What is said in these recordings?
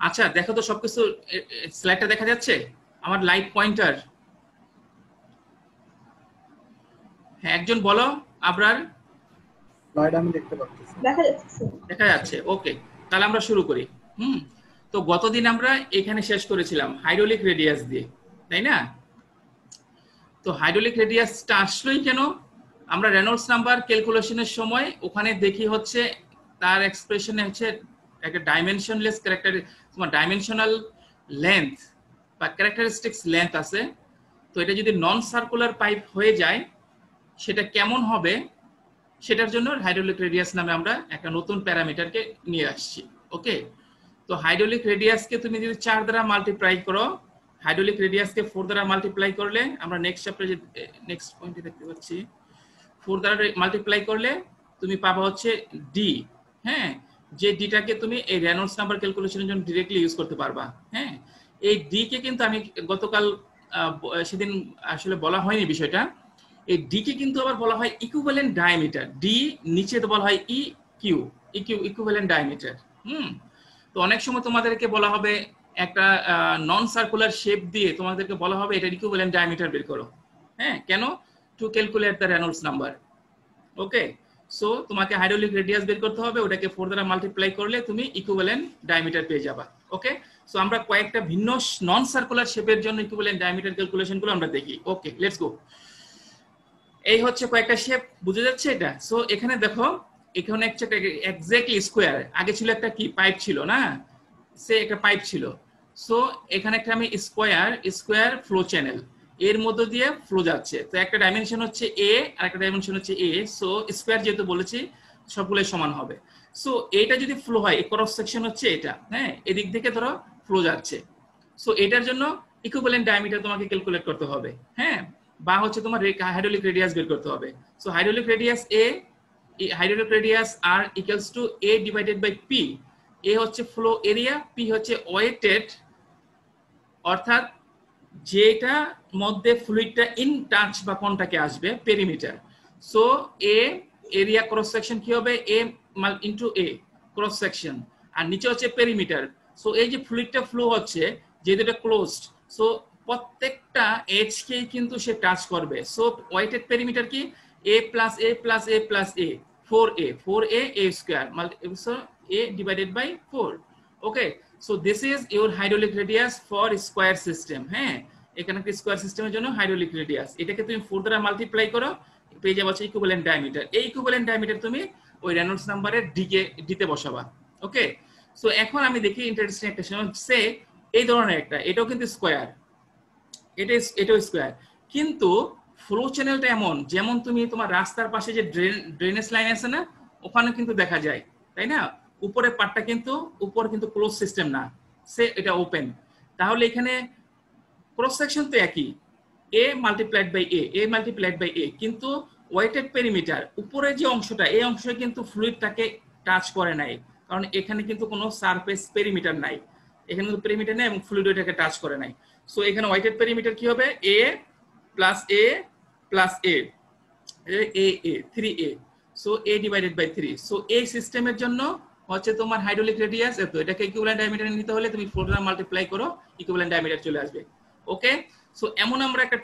আচ্ছা দেখো তো সবকিছু স্লাইডটা দেখা যাচ্ছে আমার লাইট পয়েন্টার হ্যাঁ একজন বলো আবরার স্লাইড আমি দেখতে পাচ্ছি দেখা যাচ্ছে দেখা যাচ্ছে ওকে তাহলে আমরা শুরু করি তো গতদিন আমরা এখানে শেষ করেছিলাম হাইড্রোলিক রেডিয়াস দিয়ে তাই না তো হাইড্রোলিক রেডিয়াসটা আসলোই কেন আমরা রেনল্ডস নাম্বার ক্যালকুলেশনের সময় ওখানে দেখি হচ্ছে তার এক্সপ্রেশনে হচ্ছে একটা ডাইমেনশনলেস ক্যারেক্টার তোমার ডাইমেনশনাল লেন্থ বা ক্যারেক্টারিস্টিক্স লেন্থ আছে তো এটা যদি নন সার্কুলার পাইপ হয়ে যায় সেটা কেমন হবে সেটার জন্য হাইড্রোলিক রেডিয়াস নামে আমরা একটা নতুন প্যারামিটারকে নিয়ে আসছি ওকে তো হাইড্রোলিক রেডিয়াসকে তুমি যদি 4 দ্বারা মাল্টিপ্লাই করো হাইড্রোলিক রেডিয়াসকে 4 দ্বারা মাল্টিপ্লাই করলে আমরা নেক্সট চ্যাপ্টারে যে নেক্সট পয়েন্টে দেখতে পাচ্ছি 4 দ্বারা মাল্টিপ্লাই করলে তুমি পাবা হচ্ছে ডি হ্যাঁ যে ডিটাকে তুমি এই রেনল্ডস নাম্বার ক্যালকুলেশনের জন্য ডাইরেক্টলি ইউজ করতে পারবা হ্যাঁ এই ডি কে কিন্তু আমি গতকাল সেদিন আসলে বলা হয়নি বিষয়টা এই ডি কে কিন্তু আবার বলা হয় ইকুইভ্যালেন্ট ডায়ামিটার ডি নিচে তো বলা হয় ই কিউ ইকুইভ্যালেন্ট ডায়ামিটার তো অনেক সময় তোমাদেরকে বলা হবে একটা নন সার্কুলার শেপ দিয়ে তোমাদেরকে বলা হবে এটা ইকুইভ্যালেন্ট ডায়ামিটার বের করো হ্যাঁ কেন to calculate the Reynolds number okay so তোমাকে হাইড্রোলিক রেডিয়াস বের করতে হবে ওটাকে 4 দ্বারা মাল্টিপ্লাই করলে তুমি ইকুইভ্যালেন্ট ডায়ামিটার পেয়ে যাবা ওকে সো আমরা কয়েকটা ভিন্ন নন সার্কুলার শেপের জন্য ইকুইভ্যালেন্ট ডায়ামিটার ক্যালকুলেশন গুলো আমরা দেখি ওকে লেটস গো এই হচ্ছে কয়েকটা শেপ বুঝে যাচ্ছে এটা সো এখানে দেখো এখানে একটা এক্স্যাক্টলি স্কয়ার আগে ছিল একটা কি পাইপ ছিল না সে একটা পাইপ ছিল সো এখানে একটা আমি স্কয়ার ফ্লো চ্যানেল এর মধ্য দিয়ে ফ্লো যাচ্ছে তো একটা ডাইমেনশন হচ্ছে এ আর একটা ডাইমেনশন হচ্ছে এ সো স্কয়ার যেহেতু বলেছি সবগুলো সমান হবে সো এটা যদি ফ্লো হয় ক্রস সেকশন হচ্ছে এটা হ্যাঁ এদিক থেকে ধরো ফ্লো যাচ্ছে সো এটার জন্য ইকুইভ্যালেন্ট ডায়ামিটার তোমাকে ক্যালকুলেট করতে হবে হ্যাঁ বা হচ্ছে তোমার হাইড্রোলিক রেডিয়াস বের করতে হবে so hydraulic radius R equals to a divided by p a হচ্ছে ফ্লো এরিয়া p হচ্ছে ওয়েটেড অর্থাৎ যেটা মধ্যে ফ্লুইডটা ইন টাচ বা কন্টাক্টে আসবে perimeter so a area cross section কি হবে a into a cross section আর নিচে হচ্ছে পেরিমিটার সো এই যে ফ্লুইডটা ফ্লো হচ্ছে যেহেতু এটা ক্লোজড সো প্রত্যেকটা এজ কে কিন্তু সে টাচ করবে সো ওয়েটেড পেরিমিটার কি a plus a plus a plus a 4a a square so a divided by 4 okay so this is your hydraulic radius for square system হ্যাঁ এখানে একটা square সিস্টেমের জন্য hydraulic radius এটাকে তুমি 4 দ্বারা মাল্টিপ্লাই করো পেয়ে যাবে ইকুইভ্যালেন্ট ডায়ামিটার এই ইকুইভ্যালেন্ট ডায়ামিটার তুমি ওই রেনল্ডস নাম্বারের ডিতে বসাবা ওকে সো এখন আমি দেখি ইন্টারেস্টিং একটা সে এই ধরনের একটা এটাও কিন্তু স্কয়ার এটাও স্কয়ার কিন্তু ফ্লো চ্যানেলটা এমন যেমন তুমি তোমার রাস্তার পাশে যে ড্রেনেজ লাইন আছে না ওখানে কিন্তু দেখা যায় তাই না উপরের পার্টটা কিন্তু উপরে কিন্তু ক্লোজ সিস্টেম না সে এটা ওপেন তাহলে এখানে ক্রস সেকশন তো একই a মাল্টিপ্লাইড বাই a কিন্তু ওয়েটেড পেরিমিটার উপরে যে অংশটা এই অংশে কিন্তু ফ্লুইডটাকে টাচ করে নাই কারণ এখানে কিন্তু কোনো সারফেস পেরিমিটার নাই এখানে কিন্তু পেরিমিটার নেই এবং ফ্লুইড ওইটাকে টাচ করে নাই সো এখানে ওয়েটেড পেরিমিটার কি হবে a plus a plus a 3a so a divided by 3 so এই সিস্টেমের জন্য হচ্ছে তোমার হাইড্রোলিক রেডিয়াস এত এটাকে ইকুইভ্যালেন্ট ডায়ামিটার নিতে হলে তুমি 4 দ্বারা মাল্টিপ্লাই করো ইকুইভ্যালেন্ট ডায়ামিটার চলে আসবে ওকে সো এমন আমরা একটা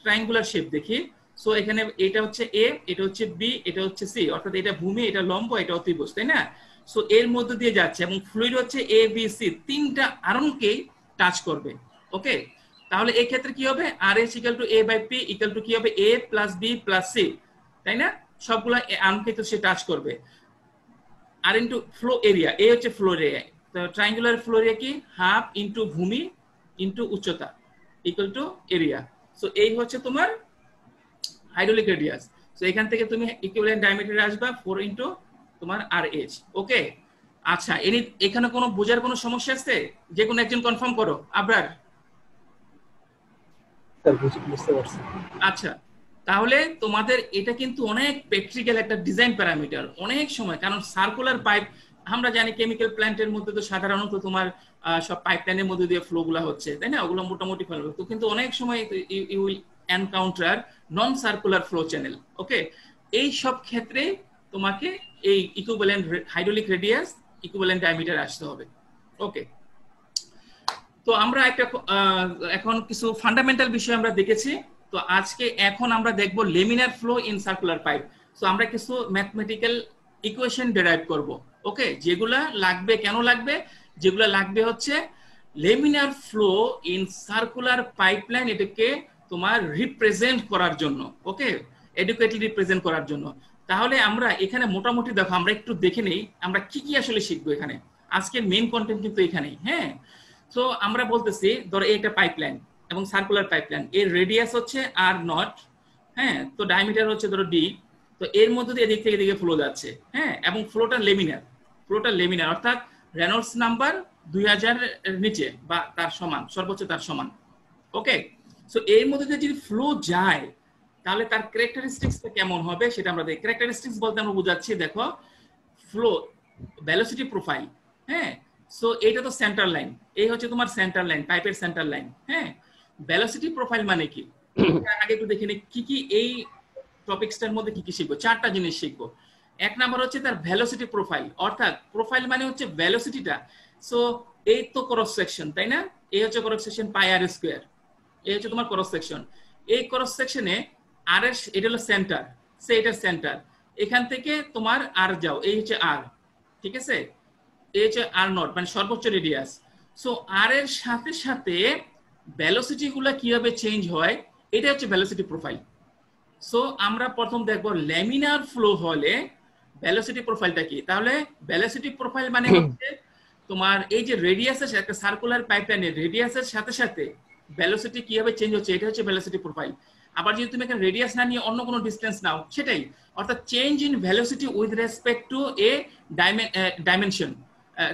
ট্রায়াঙ্গুলার শেপ দেখি সো এখানে এটা হচ্ছে a এটা হচ্ছে b এটা হচ্ছে c অর্থাৎ এটা ভূমি এটা লম্ব এটা অতিভুজ তাই না সো এর মধ্য দিয়ে যাচ্ছে এবং ফ্লুইড হচ্ছে a b c তিনটা আরনকেই টাচ করবে ওকে তাহলে এই ক্ষেত্রে কি হবে RH = a / p = কি হবে a + b + c তাই না সবগুলা আর্মকে তো সে টাচ করবে আর ইনটু ফ্লো এরিয়া a হচ্ছে ফ্লো এরিয়া তো ট্রায়াঙ্গুলার ফ্লো এরিয়া কি হাফ ইনটু ভূমি ইনটু উচ্চতা = এরিয়া সো এই হচ্ছে তোমার হাইড্রোলিক রেডিয়াস সো এখান থেকে তুমি ইকুইভ্যালেন্ট ডায়ামিটারে আসবা 4 ইনটু তোমার RH ওকে আচ্ছা এখানে কোনো বোঝার কোনো সমস্যা আছে যে কোনো একজন কনফার্ম করো আবরার আচ্ছা তাহলে তোমাদের এটা কিন্তু অনেক প্র্যাকটিক্যাল একটা ডিজাইন প্যারামিটার অনেক সময় কারণ সার্কুলার পাইপ আমরা জানি কেমিক্যাল প্ল্যান্টের মধ্যে তো সাধারণত তোমার সব পাইপলাইনের মধ্যে দিয়ে ফ্লো গুলা হচ্ছে তাই না ওগুলো মোটামুটি ফেলবে তো কিন্তু অনেক সময় you will encounter non circular flow channel okay এই সব ক্ষেত্রে তোমাকে এই equivalent hydraulic radius equivalent diameter আসতে হবে ওকে তো আমরা একটা এখন কিছু ফান্ডামেন্টাল বিষয় আমরা দেখেছি। তো আজকে এখন আমরা দেখব laminar flow in circular pipe. So আমরা কিছু ম্যাথমেটিক্যাল ইকুয়েশন ডেরাইভ করব। ওকে, যেগুলা লাগবে, কেন লাগবে, যেগুলা লাগবে হচ্ছে laminar flow in circular pipeline, এটাকে তোমার রিপ্রেজেন্ট করার জন্য। ওকে, এডুকেটলি রিপ্রেজেন্ট করার জন্য। তাহলে আমরা এখানে মোটামুটি দেখো, আমরা একটু দেখে নেই আমরা কি কি আসলে শিখবো এখানে। আজকের মেইন কন্টেন্ট কিন্তু এখানেই। হ্যাঁ, তো আমরা বলতেছি ধরো এই একটা পাইপলাইন এবং সার্কুলার পাইপলাইন, এর রেডিয়াস হচ্ছে আর নট। হ্যাঁ, তো ডায়ামিটার হচ্ছে ধরো ডি। তো এর মধ্যে দিয়ে এদিক থেকে এদিকে ফ্লো যাচ্ছে। হ্যাঁ, এবং ফ্লোটা লেমিনার অর্থাৎ রেনল্ডস নাম্বার 2000 এর নিচে বা তার সমান, সর্বোচ্চ তার সমান। ওকে, সো এর মধ্যে দিয়ে যদি ফ্লো যায় তাহলে তার ক্যারেক্টারিস্টিক্সটা কেমন হবে সেটা আমরা দেখি। ক্যারেক্টারিস্টিক্স বলতে আমরা বুঝাচ্ছি, দেখো ফ্লো ভেলোসিটি প্রোফাইল। হ্যাঁ, সো এটা তো সেন্টার লাইন, এই হচ্ছে তোমার সেন্টার লাইন, পাইপের সেন্টার লাইন। হ্যাঁ, ভেলোসিটি প্রোফাইল মানে কি আগে একটু দেখে নিই কি কি এই টপিকসটার মধ্যে কি কি শিখবো। চারটা জিনিস শিখবো। এক নাম্বার হচ্ছে তার ভেলোসিটি প্রোফাইল, অর্থাৎ প্রোফাইল মানে হচ্ছে ভেলোসিটিটা। সো এই তো ক্রস সেকশন, তাই না? এই হচ্ছে ক্রস সেকশন পাই আর স্কয়ার, এই হচ্ছে তোমার ক্রস সেকশন। এই ক্রস সেকশনে আর এর এটা হলো সেন্টার, সে এটা সেন্টার, এখান থেকে তোমার আর যাও, এই হচ্ছে আর, ঠিক আছে? এই হচ্ছে আর নট মানে সর্বোচ্চ রেডিয়াস। সো আর এর সাথে সাথে ভেলোসিটি গুলা কিভাবে চেঞ্জ হয়, এটা হচ্ছে ভেলোসিটি প্রোফাইল। সো আমরা প্রথম দেখব ল্যামিনার ফ্লো হলে ভেলোসিটি প্রোফাইলটা কি। তাহলে ভেলোসিটি প্রোফাইল মানে হচ্ছে তোমার এই যে রেডিয়াসের একটা সার্কুলার পাইপলাইনের রেডিয়াসের সাথে সাথে ভেলোসিটি কিভাবে চেঞ্জ হচ্ছে, এটা হচ্ছে ভেলোসিটি প্রোফাইল। আবার যদি তুমি এখানে রেডিয়াস না নিয়ে অন্য কোনো ডিসটেন্স নাও সেটাই, অর্থাৎ change in velocity with respect two A dimension,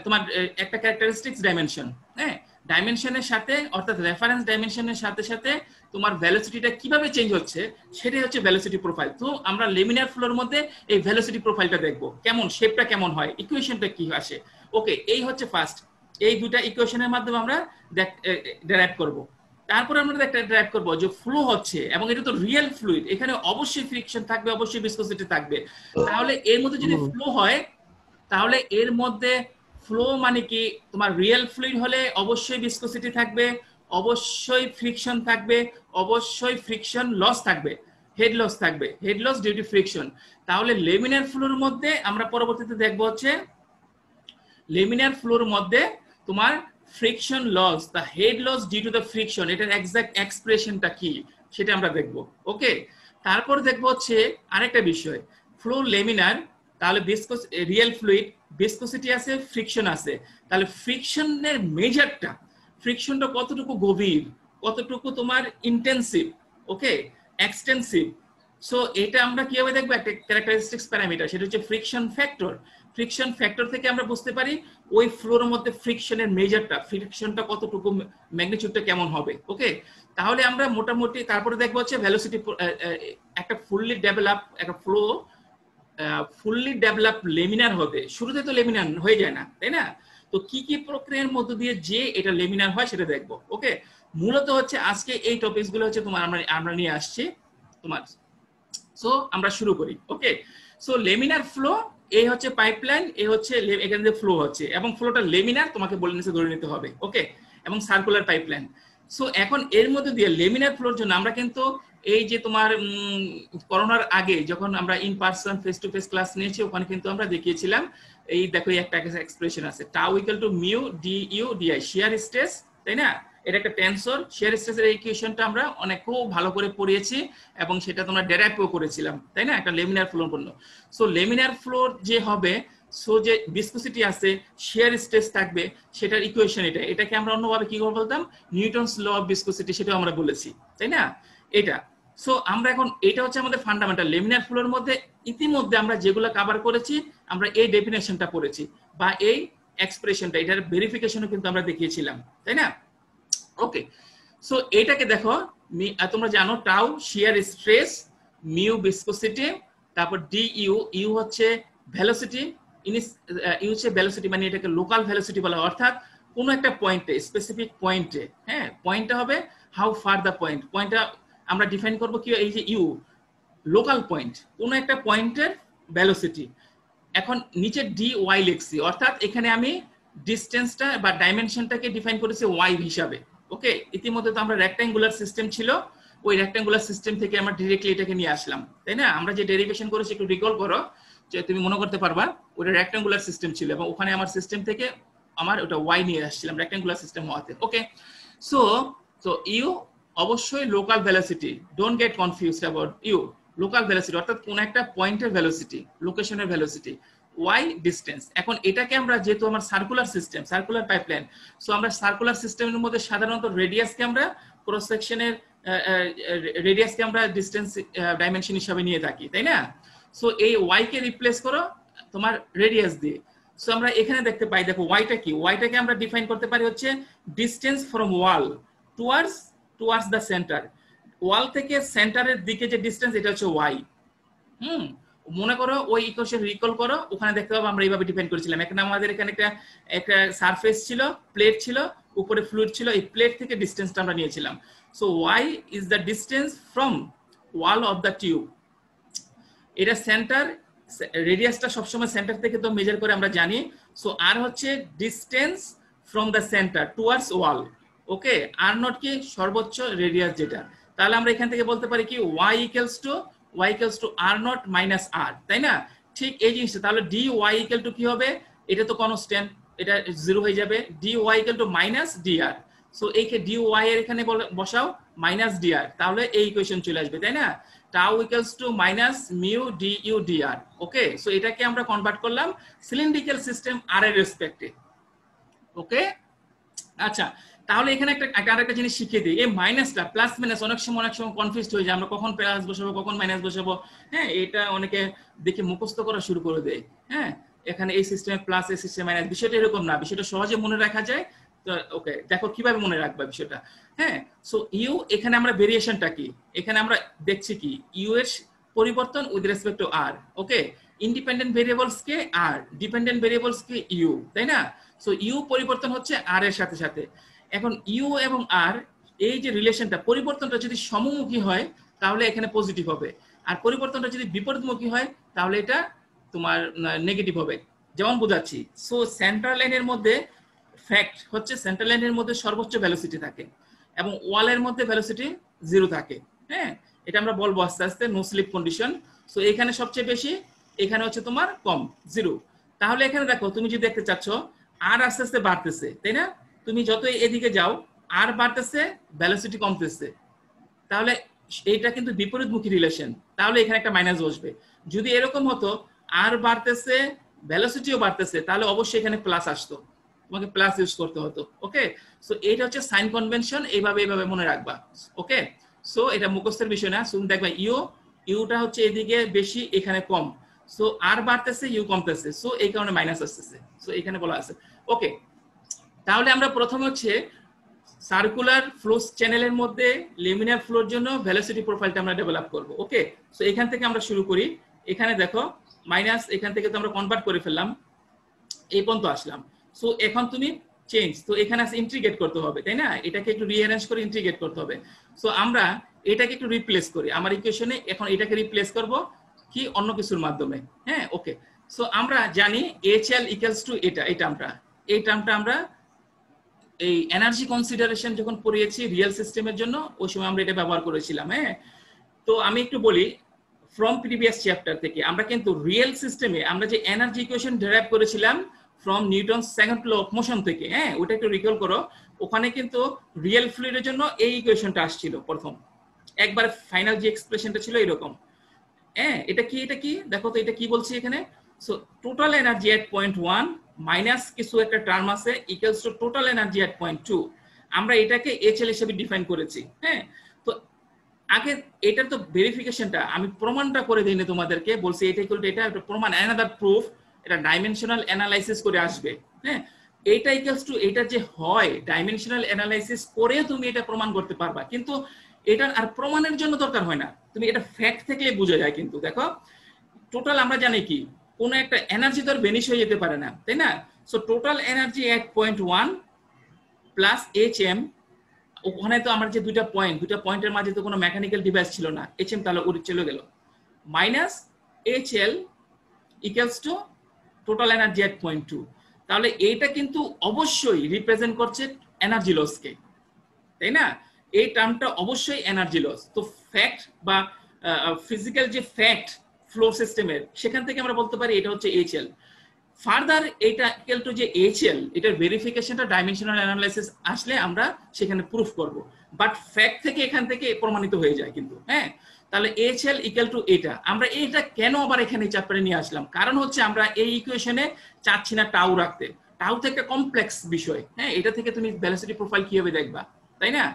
তোমার একটা ক্যারেক্টারিস্টিক্স ডাইমেনশন। হ্যাঁ, ডাইমেনশনের সাথে অর্থাৎ রেফারেন্স ডাইমেনশনের সাথে সাথে তোমার ভেলোসিটিটা কিভাবে চেঞ্জ হচ্ছে সেটাই হচ্ছে ভেলোসিটি প্রোফাইল। তো আমরা লেমিনার ফ্লোর মধ্যে এই ভেলোসিটি প্রোফাইলটা দেখবো, কেমন শেপটা কেমন হয়, ইকুয়েশনটা কি আসে। ওকে, এই হচ্ছে ফার্স্ট, এই দুটা ইকুয়েশনের মাধ্যমে আমরা ডেরাইভ করব। তারপরে আমরা একটা ডেরাইভ করব যে ফ্লো হচ্ছে এবং এটা তো রিয়েল ফ্লুইড, এখানে অবশ্যই ফ্রিকশন থাকবে, অবশ্যই ভিসকসিটি থাকবে। তাহলে এর মধ্যে যদি ফ্লো হয় তাহলে এর মধ্যে ফ্লো মানে কি, তোমার রিয়েল ফ্লুইড হলে অবশ্যই ভিসকসিটি থাকবে, অবশ্যই ফ্রিকশন থাকবে, অবশ্যই ফ্রিকশন লস থাকবে, হেড লস থাকবে, head loss due to friction. তাহলে লেমিনার ফ্লোর মধ্যে আমরা পরবর্তীতে দেখবো হচ্ছে লেমিনার ফ্লোর মধ্যে তোমার friction loss, the head loss due to the friction, এটার এক্সাক্ট এক্সপ্রেশনটা কি সেটা আমরা দেখবো। ওকে, তারপর দেখবো হচ্ছে আরেকটা বিষয়, ফ্লো লেমিনার, তাহলে রিয়েল ফ্লুইড, ভিসকসিটি আছে, ফ্রিকশন আছে, তাহলে ফ্রিকশনের মেজারটা, ফ্রিকশনটা কতটুকু গভীর, কতটুকু তোমার ইন্টেন্সিভ, ওকে, এক্সটেন্সিভ। সো এটা আমরা কিভাবে দেখবো, একটা ক্যারেক্টারিস্টিক্স প্যারামিটার, সেটা হচ্ছে ফ্রিকশন ফ্যাক্টর। ফ্রিকশন ফ্যাক্টর থেকে আমরা বুঝতে পারি ওই ফ্লোর মধ্যে ফ্রিকশনের মেজারটা, ফ্রিকশনটা কতটুকু, ম্যাগনিটিউডটা কেমন হবে। ওকে, তাহলে আমরা মোটামুটি তারপরে দেখবো হচ্ছে ভেলোসিটি, একটা ফুললি ডেভেলপ একটা ফ্লো, ফুললি ডেভেলপ লেমিনার হবে, শুরুতে তো লেমিনার হয়ে যায় না, তাই না? তো কি কি প্রক্রিয়ার মধ্য দিয়ে যে এটা লেমিনার হয় সেটা দেখবো। ওকে, মূলত হচ্ছে আজকে এই টপিকস গুলো হচ্ছে তোমার আমরা নিয়ে আসছি তোমার। সো আমরা শুরু করি। ওকে, সো লেমিনার ফ্লো, এই হচ্ছে পাইপলাইন, এই হচ্ছে এখান থেকে ফ্লো হচ্ছে এবং ফ্লোটা লেমিনার তোমাকে বলে নিচে ধরে নিতে হবে। ওকে, এবং সার্কুলার পাইপলাইন। সো এখন এর মধ্যে দিয়ে লেমিনার ফ্লোর জন্য আমরা কিন্তু এই যে তোমার করোনার আগে যখন আমরা in person face to face class নিয়েছি, ওখানে কিন্তু আমরা দেখিয়েছিলাম এই দেখো একটা এক্সপ্রেশন আছে, tau equal to mu D U DI, shear stress, তাই না? এটা একটা টেনসর, শিয়ার স্ট্রেসের ইকুয়েশনটা আমরা অনেক খুব ভালো করে পড়িয়েছি এবং সেটা তোমরা ডেরাইভও করেছিলাম, তাই না, একটা লেমিনার ফ্লোর জন্য। সো লেমিনার ফ্লোর যে হবে, সো যে ভিসকসিটি আছে, শিয়ার স্ট্রেস থাকবে, সেটার ইকুয়েশন এটাকে আমরা অন্যভাবে কি করে বলতাম, নিউটনস ল অফ ভিসকসিটি, সেটাও আমরা বলেছি, তাই না? এটা সো আমরা এখন এটা হচ্ছে আমাদের ফান্ডামেন্টাল লেমিনার ফ্লোর মধ্যে। ইতিমধ্যে আমরা যেগুলো কভার করেছি, আমরা এই ডেফিনেশনটা পড়েছি বা এই এক্সপ্রেশনটা, এটার ভেরিফিকেশনও কিন্তু আমরা দেখিয়েছিলাম, তাই না? ওকে, সো এটাকে দেখো, তোমরা জানো টাউ শিয়ার স্ট্রেস, মিউ ভিসকসিটি, তারপর ডি ইউ, ইউ হচ্ছে ভেলোসিটি, ইউ হচ্ছে ভেলোসিটি মানে এটাকে লোকাল ভেলোসিটি বলা, অর্থাৎ কোন একটা পয়েন্টে, স্পেসিফিক পয়েন্টে, হ্যাঁ, পয়েন্টটা হবে হাউ ফার দ্য পয়েন্ট, পয়েন্টটা আমরা ডিফাইন করব কি, এই যে ইউ লোকাল পয়েন্ট, কোন একটা পয়েন্টের ভেলোসিটি। এখন নিচে ডি ওয়াই লিখছি, অর্থাৎ এখানে আমি ডিসটেন্সটা বা ডাইমেনশনটাকে ডিফাইন করেছে ওয়াই হিসাবে। ওকে, ইতিমধ্যে তো আমরা রেক্ট্যাঙ্গুলার সিস্টেম ছিল, ওই রেক্ট্যাঙ্গুলার সিস্টেম থেকে আমরা ডিরেক্টলি এটাকে নিয়ে আসলাম, তাই না? আমরা যে ডেরিভেশন করেছি একটু রিকল করো, যে তুমি মনে করতে পারবা ওটা রেক্ট্যাঙ্গুলার সিস্টেম ছিল এবং ওখানে আমার সিস্টেম থেকে আমার ওটা ওয়াই নিয়ে আসছিলাম রেক্ট্যাঙ্গুলার সিস্টেম হওয়াতে। ওকে, সো সো ইউ অবশ্যই local velocity, don't get confused about you. Local velocity অর্থাৎ কোন একটা পয়েন্টের ভেলোসিটি, লোকেশনের ভেলোসিটি, ওয়াই ডিসটেন্স। এখন এটাকে আমরা যেহেতু আমার circular system, circular pipeline, so আমরা সার্কুলার সিস্টেমের মধ্যে সাধারণত রেডিয়াসকে আমরা ক্রস সেকশনের রেডিয়াসকে আমরা ডিসটেন্স ডাইমেনশন হিসাবে নিয়ে থাকি, তাই না? সো এই ওয়াই কে রিপ্লেস করো তোমার রেডিয়াস দিয়ে। সো আমরা এখানে দেখতে পাই, দেখো ওয়াইটা কি, ওয়াইটাকে আমরা ডিফাইন করতে পারি হচ্ছে distance from wall towards the centre. Wall থেকে সেন্টারের দিকে যে ডিসটেন্স, এটা হচ্ছে ওয়াই। মনে করো ওই ইকুয়েশন রিকল করো, ওখানে দেখতে পাবো আমরা এইভাবে ডিফাইন করেছিলাম। এখানে আমাদের এখানে একটা সারফেস ছিল, প্লেট ছিল, উপরে ফ্লুইড ছিল, এই প্লেট থেকে ডিসটেন্সটা আমরা নিয়েছিলাম। So Y is the distance from wall of the tube. এটা সেন্টার, রেডিয়াসটা সবসময় সেন্টার থেকে তো মেজার করে আমরা জানি। সো আর হচ্ছে distance from the centre towards wall. Okay, are not কি সর্বোচ্চ রেডিয়াস যেটা, তাহলে আমরা এখান থেকে বলতে পারি কি y equals to R naught minus R, তাই না? ঠিক এই জিনিসটা, তাহলে ডি ওয়াই ইকুয়াল টু কি হবে, এটা তো কনস্ট্যান্ট, এটা জিরো হয়ে যাবে, D Y equal to minus D R. So এই ডি ওয়াই এর এখানে বসাও মাইনাস ডি আর, তাহলে এই ইকুয়েশন চলে আসবে, তাই না? Tau equals to minus mu D U D R. Okay, so এটাকে আমরা কনভার্ট করলাম সিলিন্ড্রিক্যাল সিস্টেম আর এর রেসপেক্টে। ওকে, আচ্ছা, তাহলে এখানে আরেকটা জিনিস শিখিয়ে দিই, এই মাইনাসটা প্লাস মাইনাস অনেক সময় কনফিউজড হয়ে যায়, আমরা কখন প্লাস বসাবো কখন মাইনাস বসাবো। হ্যাঁ, এটা অনেকে দেখে মুখস্থ করা শুরু করে দেয়। হ্যাঁ, এখানে এই সিস্টেমে প্লাস, এই সিস্টেমে মাইনাস, বিষয়টা এরকম না, বিষয়টা সহজে মনে রাখা যায়। তো ওকে, দেখো কিভাবে মনে রাখবা বিষয়টা। হ্যাঁ, সো ইউ, এখানে আমরা ভেরিয়েশনটা কি, এখানে আমরা দেখছি কি ইউ এর পরিবর্তন with respect to R. Okay, independent variables কে আর, ডিপেন্ডেন্ট ভেরিয়েবলস কে ইউ, তাই না? সো ইউ পরিবর্তন হচ্ছে আর এর সাথে সাথে। এখন ইউ এবং আর এই যে রিলেশনটা, পরিবর্তনটা যদি সমমুখী হয় তাহলে এখানে পজিটিভ হবে, আর পরিবর্তনটা যদি বিপরীতমুখী হয় তাহলে এটা তোমার নেগেটিভ হবে। যেমন বোঝাচ্ছি, সো সেন্ট্রাল লাইনের মধ্যে ফ্যাক্ট হচ্ছে সেন্ট্রাল লাইনের মধ্যে সর্বোচ্চ ভেলোসিটি থাকে এবং ওয়ালের মধ্যে ভেলোসিটি জিরো থাকে। হ্যাঁ, এটা আমরা বলবো আস্তে আস্তে, নো স্লিপ কন্ডিশন। সো এখানে সবচেয়ে বেশি, এখানে হচ্ছে তোমার কম, জিরো। তাহলে এখানে দেখো, তুমি যদি দেখতে চাচ্ছ আর আস্তে আস্তে বাড়তেছে, তাই না? তুমি যত এদিকে যাও আর বাড়তেছে, ভেলোসিটি কমতেছে, তাহলে এইটা কিন্তু বিপরীতমুখী রিলেশন, তাহলে এখানে একটা মাইনাস বসবে। যদি এরকম হতো আর বাড়তেছে ভেলোসিটিও বাড়তেছে, তাহলে অবশ্যই এখানে প্লাস আসতো, তোমাকে প্লাস ইউজ করতে হতো। ওকে, সো এটা হচ্ছে সাইন কনভেনশন, এইভাবে মনে রাখবা। ওকে, সো এটা মুখস্থের বিষয় না, তুমি দেখবা ইউটা হচ্ছে এদিকে বেশি, এখানে কম। সো আর বাড়তেছে, ইউ কমতেছে, সো এই কারণে মাইনাস আসতেছে। সো এখানে বলা আছে। ওকে, তাহলে আমরা প্রথম হচ্ছে সার্কুলার ফ্লো চ্যানেলের মধ্যে লেমিনার ফ্লোর জন্য ভেলোসিটি প্রোফাইলটা আমরা ডেভেলপ করব। ওকে, সো এখান থেকে আমরা শুরু করি। এখানে দেখো মাইনাস, এখান থেকে তো আমরা কনভার্ট করে ফেললাম, এই পর্যন্ত আসলাম। সো এখন তুমি চেঞ্জ, তো এখানে আছে ইন্টিগ্রেট করতে হবে, তাই না? এটাকে একটু রিঅ্যারেঞ্জ করে ইন্টিগ্রেট করতে হবে। সো আমরা এটাকে একটু রিপ্লেস করি, আমার ইকুয়েশনে এখন এটাকে রিপ্লেস করব কি অন্য কিছুর মাধ্যমে। হ্যাঁ, ওকে, সো আমরা জানি এইচএল ইকুয়ালস টু এটা, এই টার্মটা আমরা এই এনার্জি কনসিডারেশন যখন পড়িয়েছি রিয়েল সিস্টেমের জন্য, ওই সময় আমরা এটা ব্যবহার করেছিলাম। হ্যাঁ, তো আমি একটু বলি, ফ্রম প্রিভিয়াস চ্যাপ্টার থেকে আমরা কিন্তু রিয়েল সিস্টেমে আমরা যে এনার্জি ইকুয়েশন ডেরাইভ করেছিলাম from Newton's second law of motion থেকে, হ্যাঁ, ওটা একটু রিকল করো। ওখানে কিন্তু রিয়েল ফ্লুইডের জন্য এই ইকুয়েশনটা আসছিল প্রথম, একবার ফাইনাল যে এক্সপ্রেশনটা ছিল এরকম। হ্যাঁ, এটা কি দেখো তো, এটা কি বলছি এখানে। সো টোটাল এনার্জি এট পয়েন্ট 1 মাইনাস কিছু একটা টার্ম আছে equals to total energy at point 2। আমরা এটাকে এইচএল হিসেবে ডিফাইন করেছি। হ্যাঁ, তো আগে এটার তো ভেরিফিকেশনটা আমি প্রমাণটা করে দিইনি তোমাদেরকে, বলছি এটা ইকুয়াল টু এটা, একটা প্রমাণ, অ্যানাদার প্রুফ, এটা ডাইমেনশনাল অ্যানালাইসিস করে আসবে। হ্যাঁ, এইটা ইকুয়ালস টু এটা যে হয়, ডাইমেনশনাল অ্যানালাইসিস করে তুমি এটা প্রমাণ করতে পারবা, কিন্তু এটা আর প্রমাণের জন্য দরকার হয় না, তুমি এটা ফ্যাক্ট থেকে বোঝা যায়। কিন্তু দেখো টোটাল আমরা জানি কি কোন একটা এনার্জি তো ভেনিশ হয়ে যেতে পারে না, তাই না? সো টোটাল এনার্জি এট পয়েন্ট 1 প্লাস এইচএম, ওখানে তো আমার যে দুইটা পয়েন্টের মাঝে তো কোনো মেকানিক্যাল ডিভাইস ছিল না, এইচএম তাহলে উড়ে চলে গেল, minus HL equals two total energy এট পয়েন্ট 2। তাহলে এইটা কিন্তু অবশ্যই রিপ্রেজেন্ট করছে এনার্জি লসকে, তাই না? এই টার্মটা অবশ্যই এনার্জি লস। তো ফ্যাক্ট বা ফিজিক্যাল যে ফ্যাক্ট ফ্লো সিস্টেমের, সেখান থেকে আমরা বলতে পারি এটা হচ্ছে এইচএল। ফার্দার এটা ইকুয়াল টু যে এইচএল, এটার ভেরিফিকেশনটা ডাইমেনশনাল অ্যানালাইসিস আসলে আমরা সেখানে প্রুফ করব, বাট ফ্যাক্ট থেকে এখান থেকে প্রমাণিত হয়ে যায় কিন্তু। হ্যাঁ, তাহলে এইচএল ইকুয়াল টু এটা। আমরা এটা কেন আবার এখানে চ্যাপ্টারে নিয়ে আসলাম, কারণ হচ্ছে আমরা এই ইকুয়েশনে চাচ্ছি না টাউ রাখতে। টাউ তো একটা কমপ্লেক্স বিষয়। হ্যাঁ, এটা থেকে তুমি ভেলোসিটি প্রোফাইল কিভাবে দেখবা, তাই না?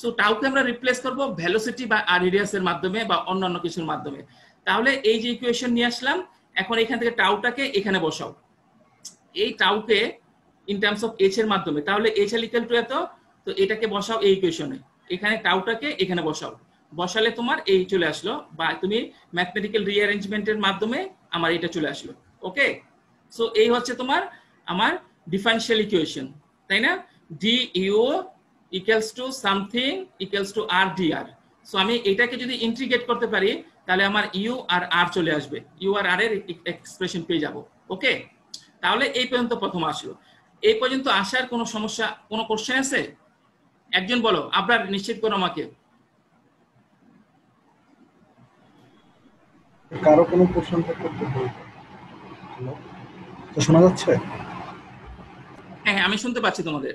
সো টাউকে আমরা রিপ্লেস করব ভেলোসিটি বা রেডিয়াসের মাধ্যমে বা অন্যান্য কিছুর মাধ্যমে। তাহলে এই যে ইকুয়েশন নিয়ে আসলাম, এখন এখান থেকে টাউটাকে এখানে বসাও, এই টাউকে ইন টার্মস অফ এইচ এর মাধ্যমে। তাহলে এইচ এল ইকুয়াল টু এত, তো এটাকে বসাও এই ইকুয়েশনে, এখানে টাউটাকে এখানে বসাও, বসালে তোমার এই চলে আসলো, বা তুমি ম্যাথমেটিক্যাল রিঅ্যারেঞ্জমেন্টের মাধ্যমে আমার এটা চলে আসলো। ওকে, সো এই হচ্ছে তোমার আমার ডিফারেনশিয়াল ইকুয়েশন, তাই না? D U equals to something equals to R D R. So আমি এটাকে যদি ইন্টিগ্রেট করতে পারি, তাহলে আমার ইউ আর আর চলে আসবে, ইউ আর আর এর এক্সপ্রেশন পেয়ে যাব। ওকে, তাহলে এই পর্যন্ত প্রথম আসলো। এই পর্যন্ত আসার কোনো সমস্যা, কোনো কোশ্চেন আছে? একজন বলো, আপনার নিশ্চিত করো আমাকে। কারো কোনো প্রশ্ন থাকলে শোনা যাচ্ছে? হ্যাঁ, আমি শুনতে পাচ্ছি তোমাদের।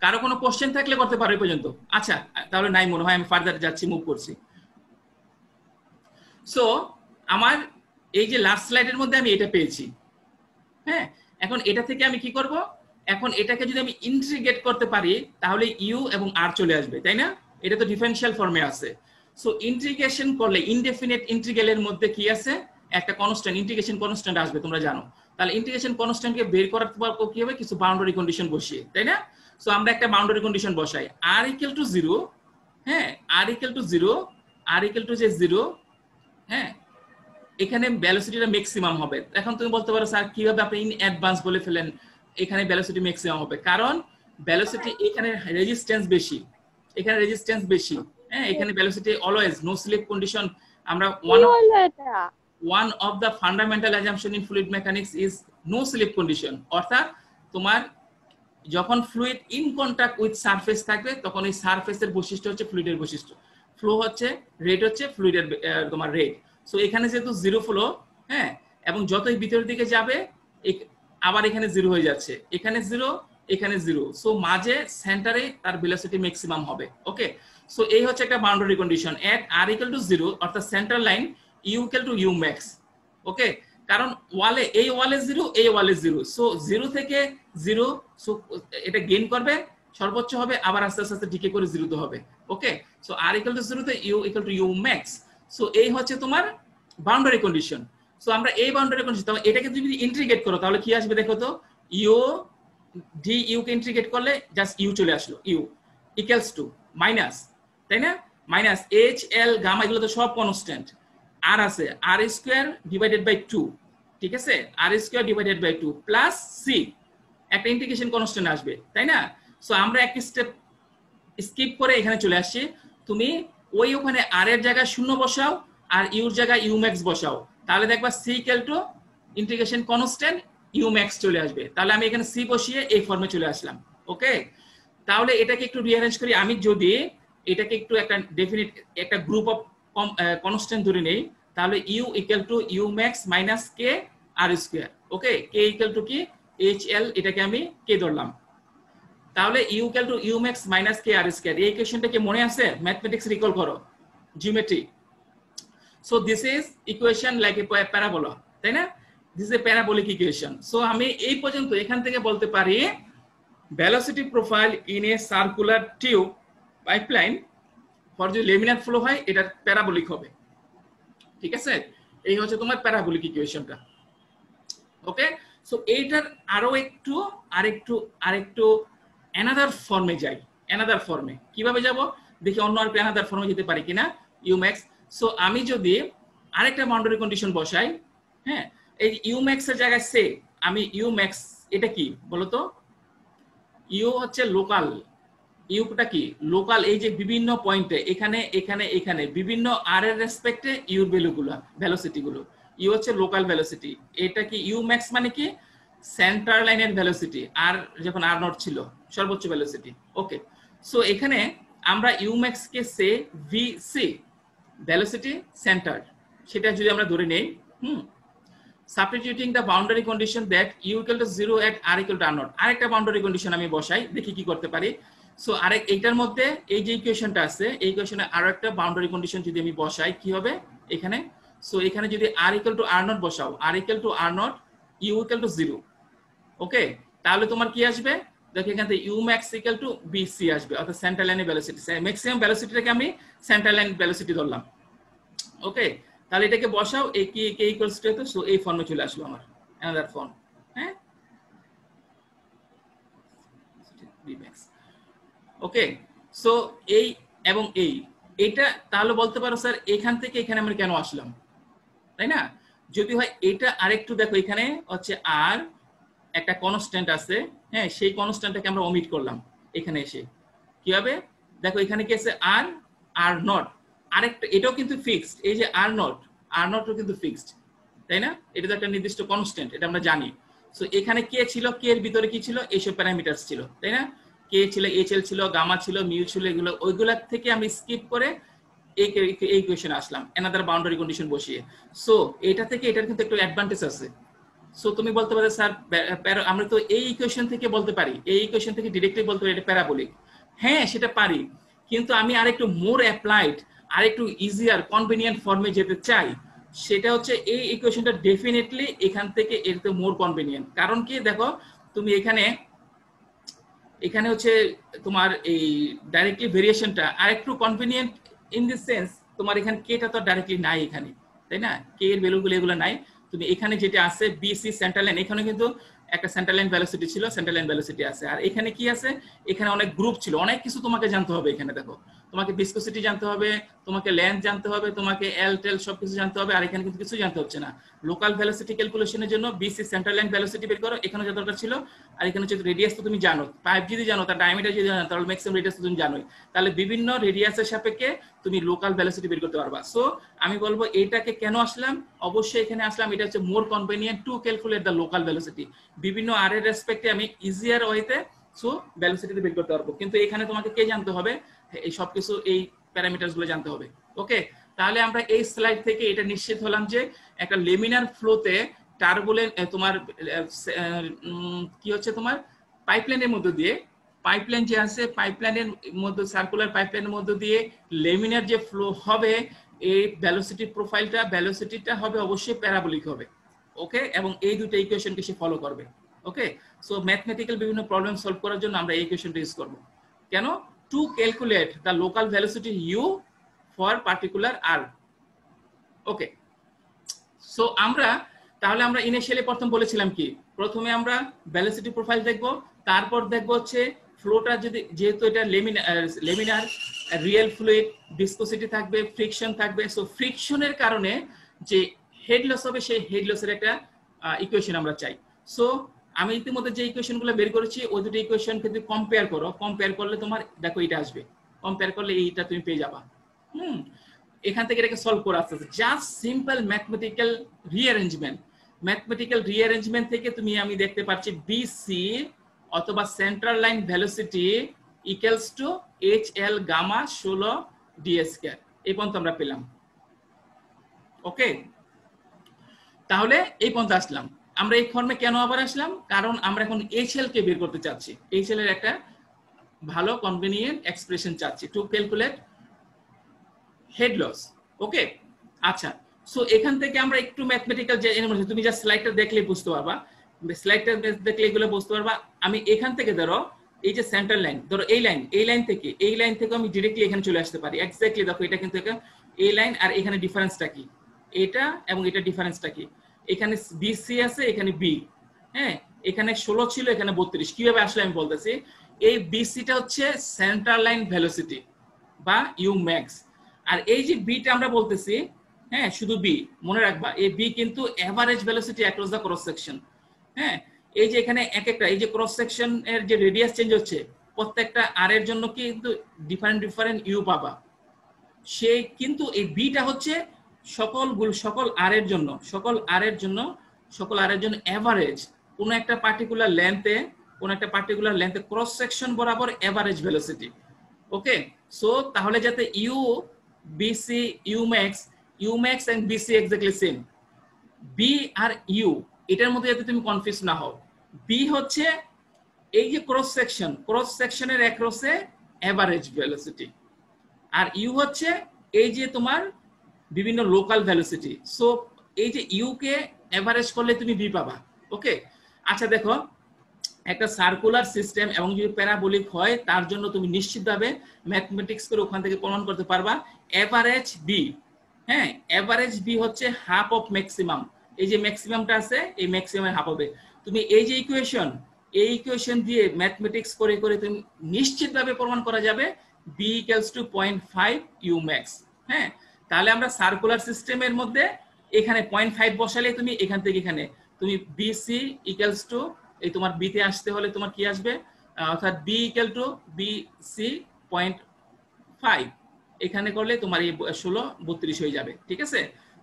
কারো কোনো কোশ্চেন থাকলে করতে পারো এই পর্যন্ত। আচ্ছা, তাহলে নাই মনে হয়, আমি ফার্দার যাচ্ছি, মুভ করছি। সো আমার এই যে লাস্ট স্লাইডের মধ্যে আমি এটা পেয়েছি। হ্যাঁ, এখন এটা থেকে আমি কি করব, এখন এটাকে যদি আমি ইন্টিগ্রেট করতে পারি, তাহলে ইউ এবং আর চলে আসবে, তাই না? এটা তো ডিফারেনশিয়াল ফর্মে আছে। সো ইন্টিগ্রেশন করলে ইনডেফিনিট ইন্টিগ্রালের মধ্যে কি আছে, একটা কনস্ট্যান্ট, ইন্টিগ্রেশন কনস্ট্যান্ট আসবে, তোমরা জানো। তাহলে ইন্টিগ্রেশন কনস্ট্যান্টকে বের করার পর কি হবে, কিছু বাউন্ডারি কন্ডিশন বসিয়ে, তাই না? সো আমরা একটা বাউন্ডারি কন্ডিশন বসাই, আর ইকুয়াল টু 0। হ্যাঁ, R equal to 0, R equal to যে 0। হ্যাঁ, এখানে ভেলোসিটিটা ম্যাক্সিমাম হবে। এখন তুমি বলতে পারো স্যার কিভাবে আপনি ইন অ্যাডভান্স বলে ফেলেন এখানে ভেলোসিটি ম্যাক্সিমাম হবে? কারণ ভেলোসিটি এখানে রেজিস্ট্যান্স বেশি, এখানে রেজিস্ট্যান্স বেশি। হ্যাঁ, এখানে velocity always no slip condition. আমরা one of the fundamental assumption in fluid mechanics is no slip condition. অর্থাৎ তোমার যখন fluid in contact with surface থাকবে, তখন এই সারফেসের বৈশিষ্ট্য হচ্ছে ফ্লুইডের বৈশিষ্ট্য, ফ্লো হচ্ছে রেট হচ্ছে ফ্লুইডের তোমার রেট। সো এখানে যেহেতু 0 ফ্লো, হ্যাঁ, এবং যতই ভিতরের দিকে যাবে আবার এখানে 0 হয়ে যাচ্ছে, এখানে 0, এখানে 0। সো মাঝে সেন্টারে তার ভেলোসিটি ম্যাক্সিমাম হবে। ওকে, সো এই হচ্ছে একটা boundary condition at R equal to 0, অর্থাৎ centre line U equal to U max. Okay, কারণ ওয়ালে, এই ওয়ালে 0, এই ওয়ালে 0। সো 0 থেকে 0, সো এটা গেইন করবে, সর্বোচ্চ হবে, আবার আস্তে আস্তে ডিকে করে 0 তে হবে। Okay, so R equal to 0 তে U equal to U max. So এই হচ্ছে তোমার বাউন্ডারি কন্ডিশন। সো আমরা এই বাউন্ডারি কন্ডিশন, তাহলে এটাকে যদি ইন্টিগ্রেট করো, তাহলে কি আসবে দেখো তো, ইউ ডি ইউ কে ইন্টিগ্রেট করলে জাস্ট ইউ চলে আসলো, ইউ ইকুয়ালস টু মাইনাস, তাই না? মাইনাস এইচ এল গামা, এগুলো তো সব কনস্ট্যান্ট। আর আছে আর স্কয়ার ডিভাইডেড বাই 2, ঠিক আছে? R square divided by 2 plus C, একটা ইন্টিগ্রেশন কনস্ট্যান্ট আসবে, তাই না? সো আমরা একটা স্টেপ স্কিপ করে এখানে চলে আসছি। তুমি ওই ওখানে আর এর জায়গায় 0 বসাও, আর ইউর জায়গায় ইউ ম্যাক্স বসাও, তাহলে দেখবা C equal to integration constant U max চলে আসবে। তাহলে আমি এখানে সি বসিয়ে এই ফর্মে চলে আসলাম। ওকে, তাহলে এটাকে একটু রিঅ্যারেঞ্জ করি। আমি যদি এটাকে একটু একটা ডেফিনিট একটা গ্রুপ অফ কনস্ট্যান্ট ধরে নেই, তাহলে U equal to U max minus K R square. Okay, K equal to কি, এইচ এল, এটাকে আমি কে ধরলাম। তাহলে U equal to U max minus K R square. এই ইকুয়েশনটা কি মনে আছে? ম্যাথমেটিক্স রিকল করো, geometry. So this is equation like a parabola, তাই না? This is a parabolic equation. So আমি এই পর্যন্ত এখান থেকে বলতে পারি velocity profile in a circular tube pipeline for যে লেমিনার ফ্লো হয়, এটা প্যারাবোলিক হবে। ঠিক আছে, এই হচ্ছে তোমার প্যারাবোলিক ইকুয়েশনটা। ওকে, সো এইটার আরেকটু অ্যানাদার ফর্মে যাই। অ্যানাদার ফর্মে কিভাবে যাব দেখি, অন্য আরেকটু অ্যানাদার ফর্মে যেতে পারি কিনা, ইউ ম্যাক্স। সো আমি যদি আরেকটা বাউন্ডারি কন্ডিশন বসাই, হ্যাঁ, এই ইউ ম্যাক্স এর জায়গায় সে আমি ইউ ম্যাক্স, এটা কি বলতো, ইউ হচ্ছে লোকাল, ইউটা কি লোকাল, এই যে বিভিন্ন পয়েন্টে এখানে এখানে এখানে বিভিন্ন আর এর রেসপেক্টে ইউর ভ্যালুগুলো, ভেলোসিটি গুলো, ইউ হচ্ছে লোকাল ভেলোসিটি। এটা কি ইউ ম্যাক্স মানে কি সেন্টার লাইনের ভেলোসিটি আর যখন আর নট ছিল সর্বোচ্চ ভেলোসিটি। ওকে, সো এখানে আমরা ইউম্যাক্স কে সে ভিসি ভেলোসিটি সেন্টার সেটা যদি আমরা ধরে নেই, substituting the boundary condition that U equal to 0 at R equal to R not, আরেকটা বাউন্ডারি কন্ডিশন আমি বসাই, দেখি কি করতে পারি। সো আরেক এইটার মধ্যে এই যে ইকুয়েশনটা আছে এই ইকুয়েশনে আরো একটা বাউন্ডারি কন্ডিশন যদি আমি বসাই কি হবে এখানে। সো এখানে যদি R equal to R naught বসাও, R equal to R naught U equal to 0, okay, তাহলে তোমার কি আসবে দেখো এখান থেকে U max equal to BC আসবে, অর্থাৎ সেন্টার লাইনের ভেলোসিটি, ম্যাক্সিমাম ভেলোসিটিটাকে আমি সেন্টার লাইন ভেলোসিটি ধরলাম। ওকে, তাহলে এটাকে বসাও এ কি কে ইকুয়ালস টু, সো এই ফর্মে চলে আসলো আমার অ্যানাদার ফর্ম। হ্যাঁ, ওকে, সো এই এবং এইটা তাহলে বলতে পারো স্যার এখান থেকে এখানে আমরা কেন আসলাম, তাই না? যদি হয় এটা আরেকটু দেখো, এখানে হচ্ছে আর একটা কনস্ট্যান্ট আছে, হ্যাঁ, সেই কনস্ট্যান্টটাকে আমরা ওমিট করলাম এখানে এসে, কি হবে দেখো এখানে কি আছে আর আর নট, আরেকটা এটাও কিন্তু ফিক্সড, এই যে আর নটও কিন্তু ফিক্সড, তাই না? এটা তো একটা নির্দিষ্ট কনস্ট্যান্ট, এটা আমরা জানি। সো এখানে কে ছিল, কে এর ভিতরে কি ছিল, এইসব প্যারামিটারস ছিল, তাই না? কে ছিল, এইচএল ছিল, গামা ছিল, মিউ ছিল, এগুলো ওইগুলা থেকে আমি স্কিপ করে এই ইকুয়েশনে আসলাম অ্যানাদার বাউন্ডারি কন্ডিশন বসিয়ে। সো এটা থেকে এটার কিন্তু একটু অ্যাডভান্টেজ আছে। সো তুমি বলতে পারো স্যার আমরা তো এই ইকুয়েশন থেকে বলতে পারি, এই ইকুয়েশন থেকে ডিরেক্টলি বলতে পারি এটা প্যারাবোলিক। হ্যাঁ, সেটা পারি, কিন্তু আমি আরেকটু মোর অ্যাপ্লাইড, আরেকটু ইজিয়ার কনভিনিয়েন্ট ফর্মে যেতে চাই। সেটা হচ্ছে এই ইকুয়েশনটা ডেফিনেটলি এখান থেকে এতে মোর কনভিনিয়েন্ট। কারণ কি দেখো, তুমি এখানে হচ্ছে তোমার এই ডাইরেক্টলি ভেরিয়েশনটা আরেকটু কনভিনিয়েন্ট ইন দিস সেন্স, তোমার এখানে কেটা তো ডাইরেক্টলি নাই এখানে, তাই না? কে এর ভ্যালুগুলো এগুলো নাই। তুমি এখানে যেটা আছে বিসি সেন্টার লাইন, এখানে কিন্তু একটা সেন্টার লাইন ভেলোসিটি ছিল, সেন্টার লাইন ভেলোসিটি আছে। আর এখানে কি আছে, এখানে অনেক গ্রুপ ছিল, অনেক কিছু তোমাকে জানতে হবে। এখানে দেখো তোমাকে ভিসকোসিটি জানতে হবে, তোমাকে লেন্থ জানতে হবে, তোমাকে এল টেল সবকিছু জানতে হবে। আর এখানে কিন্তু কিছু জানতে হচ্ছে না। লোকাল ভেলোসিটি ক্যালকুলেশনের জন্য বিসি সেন্টার লাইন ভেলোসিটি বের করো, এখানে যা দরকার ছিল। আর এখানে হচ্ছে রেডিয়াস তো তুমি জানো, পাইপ যদি জানো তার ডায়ামিটার যদি জানো তাহলে ম্যাক্সিমাম রেডিয়াস তো তুমি জানোই। তাহলে বিভিন্ন রেডিয়াসের সাপেক্ষে তুমি লোকাল ভেলোসিটি বের করতে পারবা। সো আমি বলবো এটাকে কেন আসলাম, অবশ্যই এখানে আসলাম, এটা হচ্ছে more convenient to calculate the local velocity. বিভিন্ন আর এর রেসপেক্টে আমি ইজিয়ার ওয়েতে সো ভেলোসিটি বের করতে পারবো। কিন্তু এখানে তোমাকে কে জানতে হবে, এই সবকিছু এই প্যারামিটারস গুলো জানতে হবে। ওকে, তাহলে আমরা এই স্লাইড থেকে এটা নিশ্চিত হলাম যে একটা লেমিনার ফ্লোতে টার্বুলেন্ট তোমার কি হচ্ছে তোমার পাইপলাইনের মধ্যে দিয়ে, পাইপলাইন যে আছে পাইপলাইনের মধ্যে সার্কুলার পাইপলাইনের মধ্যে দিয়ে লেমিনার যে ফ্লো হবে, এই ভেলোসিটি প্রোফাইলটা ভেলোসিটিটা হবে অবশ্যই প্যারাবোলিক হবে। ওকে, এবং এই দুটো ইকুয়েশনকে সে ফলো করবে। ওকে, সো ম্যাথমেটিক্যাল বিভিন্ন প্রবলেম সলভ করার জন্য আমরা এই ইকুয়েশনটা ইউজ করব। কেন? To calculate the local velocity U for particular R. Okay, so তাহলে আমরা ইনিশিয়ালি প্রথম বলেছিলাম কি, প্রথমে আমরা ভেলোসিটি প্রোফাইল দেখব, তারপর দেখব হচ্ছে ফ্লোটা যদি, যেহেতু এটা লেমিনার রিয়েল ফ্লুইড, ভিসকোসিটি থাকবে, ফ্রিকশন থাকবে। সো ফ্রিকশনের কারণে যে হেড লস হবে, সেই হেড লসের একটা ইকুয়েশন আমরা চাই। সো আমি ইতিমধ্যে যে ইকুয়েশনগুলো বের করেছি ওই দুটো ইকুয়েশন কিন্তু কম্পেয়ার করো, কম্পেয়ার করলে তোমার দেখো এটা আসবে, কম্পেয়ার করলে এইটা তুমি পেয়ে যাবা। এখান থেকে এটাকে সলভ করে আসতে হবে, জাস্ট সিম্পল ম্যাথমেটিক্যাল রিঅ্যারেঞ্জমেন্ট থেকে তুমি আমি দেখতে পাচ্ছি বিসি অথবা central line velocity equals to H L gamma 16 DS square, এই পর্যন্ত আমরা পেলাম। ওকে, তাহলে এই পর্যন্ত আসলাম। আমরা এই ফর্মে কেন আবার আসলাম, কারণ আমরা এখন এইচএল কে বের করতে চাচ্ছি, এইচএল এর একটা ভালো কনভিনিয়েন্ট এক্সপ্রেশন চাচ্ছি টু ক্যালকুলেট হেড লস। ওকে, আচ্ছা, সো এখান থেকে আমরা একটু ম্যাথমেটিক্যাল যে তুমি যা স্লাইডটা দেখলে বুঝতে পারবা, স্লাইডটা দেখলে এগুলো বুঝতে পারবা। আমি এখান থেকে ধরো এই যে সেন্টার লাইন, ধরো এই লাইন থেকে আমি ডিরেক্টলি এখানে চলে আসতে পারি। এক্স্যাক্টলি দেখো এটা কিন্তু এই লাইন, আর এখানে ডিফারেন্সটা কি, এটা এবং এটা ডিফারেন্সটা কি, এখানে বিসি আছে, এখানে বি, হ্যাঁ, এখানে 16 ছিল, এখানে 32। কিভাবে আসলে আমি বলতেছি, এই বিসিটা হচ্ছে সেন্টার লাইন ভেলোসিটি বা ইউ ম্যাক্স, আর এই যে বিটা আমরা বলতেছি, হ্যাঁ, শুধু বি মনে রাখবা, এই বি কিন্তু average velocity across the cross section. হ্যাঁ, এই যে এখানে এক একটা এই যে ক্রস সেকশন এর যে রেডিয়াস চেঞ্জ হচ্ছে, প্রত্যেকটা আর এর জন্য কিন্তু ডিফারেন্ট ইউ পাবা। সেই কিন্তু এই বিটা হচ্ছে সকল আর এর জন্য এভারেজ, কোন একটা পার্টিকুলার লেন্থে ক্রস সেকশন বরাবর এভারেজ ভেলোসিটি। ওকে, সো তাহলে যাতে U VC U max and VC exactly same, B আর ইউ এটার মধ্যে যাতে তুমি কনফিউজ না হও। বি হচ্ছে এই যে ক্রস সেকশনের অ্যাক্রসে এভারেজ ভেলোসিটি, আর ইউ হচ্ছে এই যে তোমার বিভিন্ন লোকাল ভেলোসিটি। সো এই যে ইউ কে এভারেজ করলে তুমি বি পাবা। ওকে, আচ্ছা দেখো, একটা সার্কুলার সিস্টেম এবং যদি প্যারাবোলিক হয় তার জন্য তুমি নিশ্চিতভাবে ম্যাথমেটিক্স করে ওখান থেকে প্রমাণ করতে পারবা এভারেজ বি। হ্যাঁ, এভারেজ বি হচ্ছে হাফ অফ ম্যাক্সিমাম। এই যে ম্যাক্সিমামটা আছে, এই ম্যাক্সিমামের হাফ হবে। তুমি এই যে ইকুয়েশন দিয়ে ম্যাথমেটিক্স করে করে তুমি নিশ্চিতভাবে প্রমাণ করা যাবে B equals to 0.5 U max. হ্যাঁ, তাহলে আমরা সার্কুলার সিস্টেমের মধ্যে এখানে 0.5 বসালে তুমি এখান থেকে এখানে তুমি বিসি ইকুয়ালস টু এই তোমার বিতে আসতে হলে তোমার কি আসবে, অর্থাৎ বি ইকুয়াল টু বিসি 0.5 এখানে করলে তোমার এই 16 32 হয়ে যাবে। ঠিক আছে,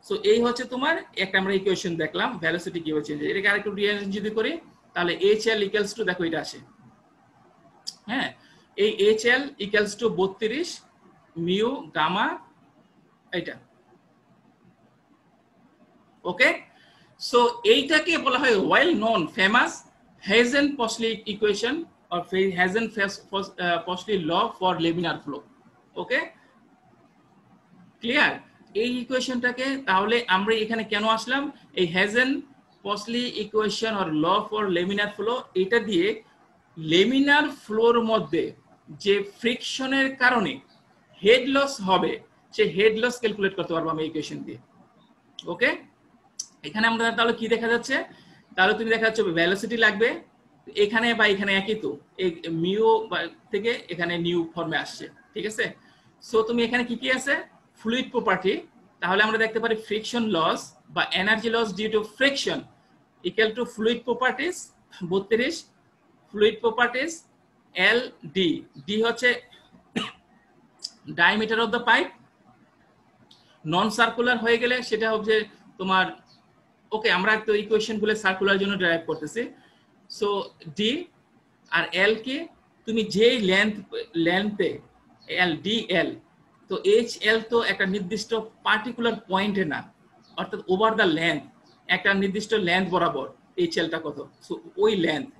সো এই হচ্ছে তোমার একটা আমরা ইকুয়েশন দেখলাম ভেলোসিটি কিভাবে চেঞ্জ হয়। এটাকে আরেকটু রিঅ্যারেঞ্জ যদি করি তাহলে এইচএল ইকুয়ালস টু, দেখো এটা আসে, হ্যাঁ, এই HL equals to 32 mu gamma এটা। ওকে, সো এইটাকে বলা হয় well known famous Hagen Poiseuille equation or Hagen Poiseuille law for laminar flow. Okay, clear? এই ইকুয়েশনটাকে তাহলে আমরা এখানে কেন আসলাম, এই Hagen Poiseuille equation or law for laminar flow, এটা দিয়ে লেমিনার ফ্লোর মধ্যে যে ফ্রিকশনের কারণে হেড লস হবে সেই হেড লস ক্যালকুলেট করতে পারবো আমি ইকুয়েশন দিয়ে। ওকে, এখানে আমরা তাহলে কি দেখা যাচ্ছে, তাহলে তুমি দেখা যাচ্ছে ভেলোসিটি লাগবে এখানে বা এখানে একই, তো এই মিউ থেকে এখানে নিউ ফর্মে আসছে। ঠিক আছে, সো তুমি এখানে কি কি আছে, ফ্লুইড প্রপার্টি, তাহলে আমরা দেখতে পারি ফ্রিকশন লস বা energy loss due to friction equal to fluid properties 32 fluid properties L D. D হচ্ছে diameter of the pipe, non circular হয়ে গেলে সেটা হচ্ছে তোমার, ওকে আমরা তো ইকুয়েশন গুলো সার্কুলার জন্য ডেরাইভ করতেছি। সো ডি আর এল কে তুমি যে লেন্থে এল ডি এল, তো এইচ এল তো একটা নির্দিষ্ট পার্টিকুলার পয়েন্টে না, অর্থাৎ ওভার দ্য লেন্থ একটা নির্দিষ্ট লেন্থ বরাবর এইচ এলটা কত, সো ওই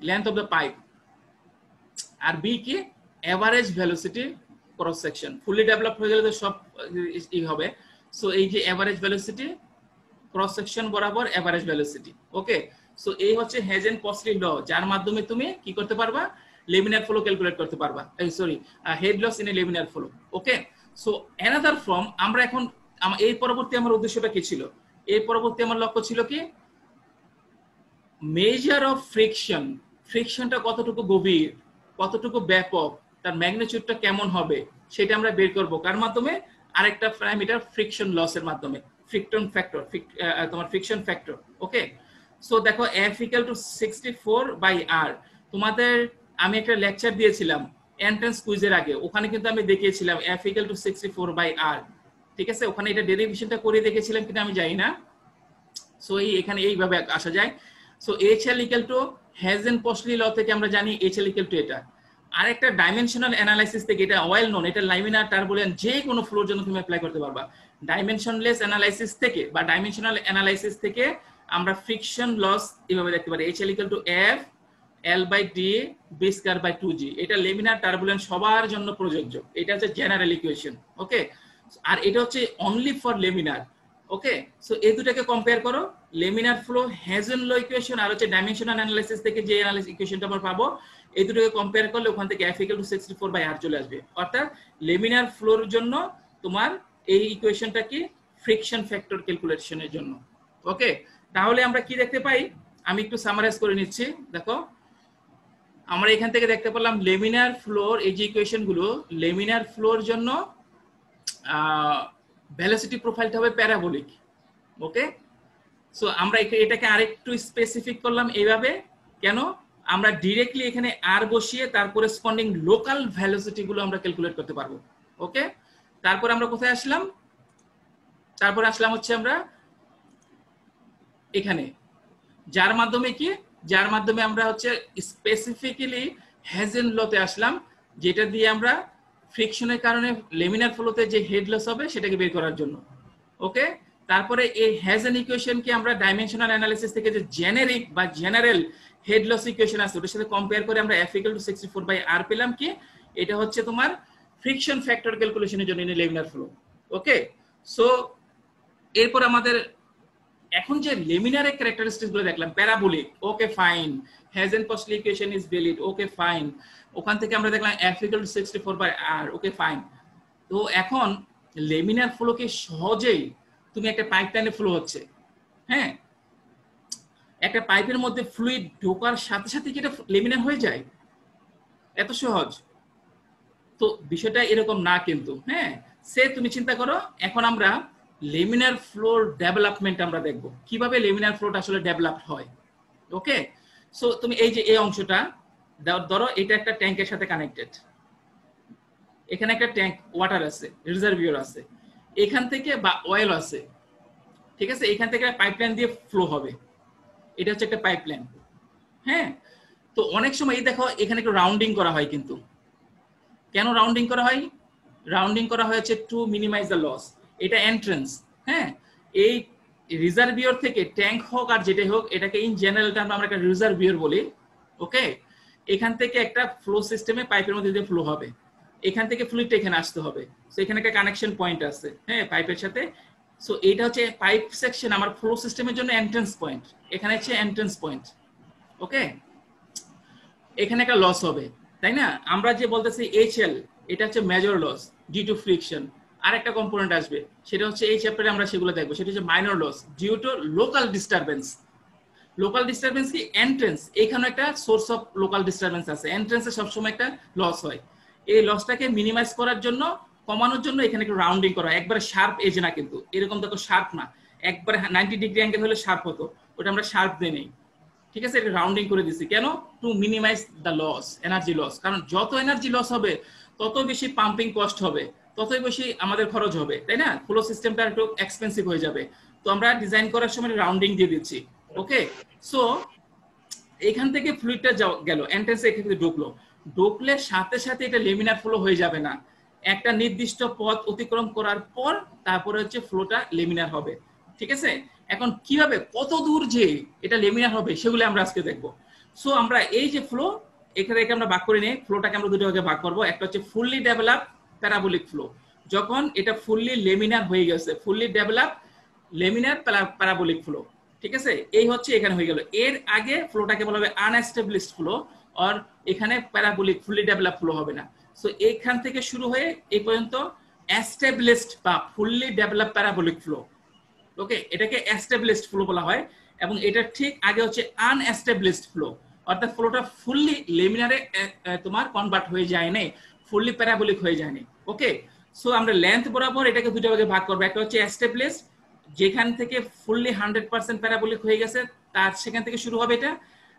লেন্থ অফ দ্য পাইপ। আর বি কি average velocity cross section, fully develop হয়ে গেলে তো সব হবে। সো এই যে এভারেজ ভেলোসিটি ক্রস সেকশন বরাবর এভারেজ ভেলোসিটি। ওকে, সো এই হচ্ছে হেজেন-পসলি ল, যার মাধ্যমে তুমি কি করতে পারবা, লেমিনার ফ্লো ক্যালকুলেট করতে পারবা, sorry head loss in a laminar flow. Okay, so another form আমরা এখন এই পরবর্তী আমার উদ্দেশ্যটা কি ছিল, এই পরবর্তী আমার লক্ষ্য ছিল কি মেজার অফ ফ্রিকশন, ফ্রিকশনটা কতটুকু গভীর, কতটুকু ব্যাপক, তার ম্যাগনিটিউডটা কেমন হবে সেটা আমরা বের করব কার মাধ্যমে, আরেকটা প্যারামিটার ফ্রিকশন লসের মাধ্যমে, ফ্রিকশন ফ্যাক্টর, তোমার ফ্রিকশন ফ্যাক্টর। ওকে, সো দেখো F ইকুয়াল টু 64/r, তোমাদের আমি একটা লেকচার দিয়েছিলাম এন্ট্রান্স কুইজের আগে, ওখানে কিন্তু আমি দেখিয়েছিলাম F ইকুয়াল টু 64/r। ঠিক আছে, ওখানে এটা ডেরিভেশনটা করে দেখেছিলাম কিনা আমি জানি না। সো এখানে এইভাবে আসা যায়। সো HL ইকুয়াল টু হেজেন-পসলি ল থেকে আমরা জানি HL ইকুয়াল টু এটা। আরেকটা ডাইমেনশনাল অ্যানালাইসিস থেকে, এটা ওয়েল নোন, এটা লামিনার টারবুলেন্ট যে কোনো ফ্লোর জন্য তুমি অ্যাপ্লাই করতে পারবা। ডাইমেনশনলেস অ্যানালাইসিস থেকে বা ডাইমেনশনাল অ্যানালাইসিস থেকে আমরা ফ্রিকশন লস এভাবে দেখতে পারি, HL equal to F L/D B²/2G। এটা লেমিনার টারবুলেন্ট সবার জন্য প্রযোজ্য, এটা হচ্ছে জেনারেল ইকুয়েশন। ওকে, আর এটা হচ্ছে only for laminar. Okay, so এই দুটাকে কম্পেয়ার করো, লেমিনার ফ্লো হেজেন ল ইকুয়েশন আর হচ্ছে ডাইমেনশনাল অ্যানালাইসিস থেকে যে অ্যানালাইসিস ইকুয়েশনটা আমরা পাবো, এই দুটোকে কম্পেয়ার করলে ওখান থেকে F ইকুয়াল টু 64/r চলে আসবে। অর্থাৎ লেমিনার ফ্লোর জন্য তোমার এই ইকুয়েশনটা কি ফ্রিকশন ফ্যাক্টর ক্যালকুলেশনের জন্য। ওকে, তাহলে আমরা কি দেখতে পাই, আমি একটু সামারাইজ করে নিচ্ছি। দেখো আমরা এখান থেকে দেখতে পেলাম লেমিনার ফ্লোর, এই যে ইকুয়েশন গুলো লেমিনার ফ্লোর জন্য ভেলোসিটি প্রোফাইলটা হবে প্যারাবোলিক। ওকে, সো আমরা এটাকে আরেকটু স্পেসিফিক করলাম এইভাবে, কেন আমরা ডিরেক্টলি এখানে আর বসিয়ে তার করেসপন্ডিং লোকাল ভেলোসিটি গুলো আমরা ক্যালকুলেট করতে পারবো। ওকে, তারপর আমরা কোথায় আসলাম, তারপর আসলাম হচ্ছে আমরা এখানে, যার মাধ্যমে কি যার মাধ্যমে আমরা হচ্ছে স্পেসিফিক্যালি হ্যাজেন লতে আসলাম, যেটা দিয়ে আমরা ফ্রিকশনের কারণে লেমিনার ফ্লোতে যে হেড লস হবে সেটাকে বের করার জন্য। ওকে, তারপরে এই হ্যাজেন ইকুয়েশনকে আমরা ডাইমেনশনাল অ্যানালিসিস থেকে যে জেনারিক বা জেনারেল হেড লস ইকুয়েশন আছে ওটার সাথে কম্পেয়ার করে আমরা F = 64/R পেলাম। কি এটা হচ্ছে তোমার ফ্রিকশন ফ্যাক্টর ক্যালকুলেশনের জন্য লেমিনার ফ্লো। ওকে, সো এরপর আমাদের এখন যে লেমিনারের ক্যারেক্টারিস্টিক্স গুলো দেখলাম, parabolic, okay fine, Hagen Poiseuille equation is valid, okay fine. ওখান থেকে আমরা দেখলাম F = 64/R, ওকে ফাইন। তো এখন লেমিনার ফ্লোকে সহজেই তুমি একটা পাইপলাইনে ফ্লো হচ্ছে, হ্যাঁ, একটা পাইপের মধ্যে ফ্লুইড ঢোকার সাথে সাথে কি এটা লেমিনার হয়ে যায়? এত সহজ তো বিষয়টা এরকম না কিন্তু। হ্যাঁ, সে তুমি চিন্তা করো, এখন আমরা লেমিনার ফ্লোর ডেভেলপমেন্ট আমরা দেখব, কিভাবে লেমিনার ফ্লোটা আসলে ডেভেলপ হয়। ওকে, সো তুমি এই যে এই অংশটা ধরো, এটা একটা ট্যাঙ্কের সাথে কানেক্টেড, এখানে একটা ট্যাঙ্ক ওয়াটার আছে, রিজার্ভিয়ার আছে, এখান থেকে বা অয়েল আছে, ঠিক আছে, এখান থেকে পাইপলাইন দিয়ে ফ্লো হবে, এটা হচ্ছে একটা পাইপলাইন। হ্যাঁ, তো অনেক সময় এই দেখো এখানে একটু রাউন্ডিং করা হয়, কিন্তু কেন রাউন্ডিং করা হয়? রাউন্ডিং করা হয়েছে টু মিনিমাইজ দ্য লস। এটা এন্ট্রান্স, হ্যাঁ, এই রিজার্ভিয়ার থেকে ট্যাঙ্ক হোক আর যেটাই হোক, এটাকে ইন জেনারেল টার্ম আমরা একটা রিজার্ভিয়ার বলি। ওকে, এখান থেকে একটা ফ্লো সিস্টেমে পাইপের মধ্যে দিয়ে ফ্লো হবে, এখান থেকে ফ্লুইডটা এখানে আসতে হবে। সো এখানে একটা কানেকশন পয়েন্ট আছে, হ্যাঁ, পাইপের সাথে। সো এটা হচ্ছে পাইপ সেকশন, আমার ফ্লো সিস্টেমের জন্য এন্ট্রান্স পয়েন্ট, এখানে হচ্ছে এন্ট্রান্স পয়েন্ট। ওকে, এখানে একটা লস হবে, তাই না? আমরা যে বলতেছি HL, এটা হচ্ছে major loss due to friction. আর একটা কম্পোনেন্ট আসবে, সেটা হচ্ছে এই চ্যাপ্টারে আমরা সেগুলো দেখবো, সেটা হচ্ছে minor loss due to local disturbance. Local disturbance কি? এন্ট্রান্স, এখানে একটা সোর্স অফ লোকাল ডিস্টারবেন্স আছে, এন্ট্রান্সে সবসময় একটা লস হয়। এই লসটাকে মিনিমাইজ করার জন্য, কমানোর জন্য এখানে একটু রাউন্ডিং করা হয়, একবারে শার্প এজ না কিন্তু, এরকম তো শার্প না, একবারে 90 ডিগ্রি অ্যাঙ্গেল হলে শার্প হতো, ওটা আমরা শার্প দিয়ে নেই, ঠিক আছে, এটা রাউন্ডিং করে দিছি। কেন? To minimise the loss, energy loss. কারণ যত এনার্জি লস হবে তত বেশি পাম্পিং কস্ট হবে, ততই বেশি আমাদের খরচ হবে, তাই না? ফ্লো সিস্টেমটা একটু এক্সপেন্সিভ হয়ে যাবে, তো আমরা ডিজাইন করার সময় রাউন্ডিং দিয়ে দিচ্ছি। ওকে, সো এখান থেকে ফ্লুইডটা গেল এন্ট্রান্সে, এখানে ঢুকলো, ঢুকলে সাথে সাথে এটা লেমিনার ফ্লো হয়ে যাবে না, একটা নির্দিষ্ট পথ অতিক্রম করার পর তারপরে হচ্ছে ফ্লোটা লেমিনার হবে। ঠিক আছে, এখন কিভাবে, কত দূর যে এটা লেমিনার হবে সেগুলো আমরা আজকে দেখবো। সো আমরা এই যে ফ্লো, এখানে আমরা ভাগ করে নিই, ফ্লোটাকে আমরা দুটো ভাগে ভাগ করবো। একটা হচ্ছে ফুললি ডেভেলপ প্যারাবোলিক ফ্লো, যখন এটা ফুললি লেমিনার হয়ে গেছে, fully develop laminar parabolic flow. ঠিক আছে, এই হচ্ছে এখানে হয়ে গেল। এর আগে ফ্লোটাকে বলা হবে আনএস্টাবলিশড ফ্লো, আর এখানে প্যারাবোলিক ফুললি ডেভেলপ ফ্লো হবে না। সো এইখান থেকে শুরু হয়ে এই পর্যন্ত এস্টাবলিশড বা ফুললি ডেভেলপ প্যারাবোলিক ফ্লো। ওকে, এটাকে এস্টাবলিশড ফ্লো বলা হয়, এবং এটা ঠিক আগে হচ্ছে আনএস্টাবলিশড ফ্লো, অর্থাৎ ফ্লোটা ফুললি লেমিনারে তোমার কনভার্ট হয়ে যায় নাই, ফুললি প্যারাবোলিক হয়ে যায়নি। ওকে, সো আমরা লেন্থ বরাবর এটাকে দুটো ভাগে ভাগ করবো। একটা হচ্ছে এস্টাবলিশড, যেখান থেকে ফুললি 100% প্যারাবোলিক হয়ে গেছে, তার সেখান থেকে শুরু হবে এটা।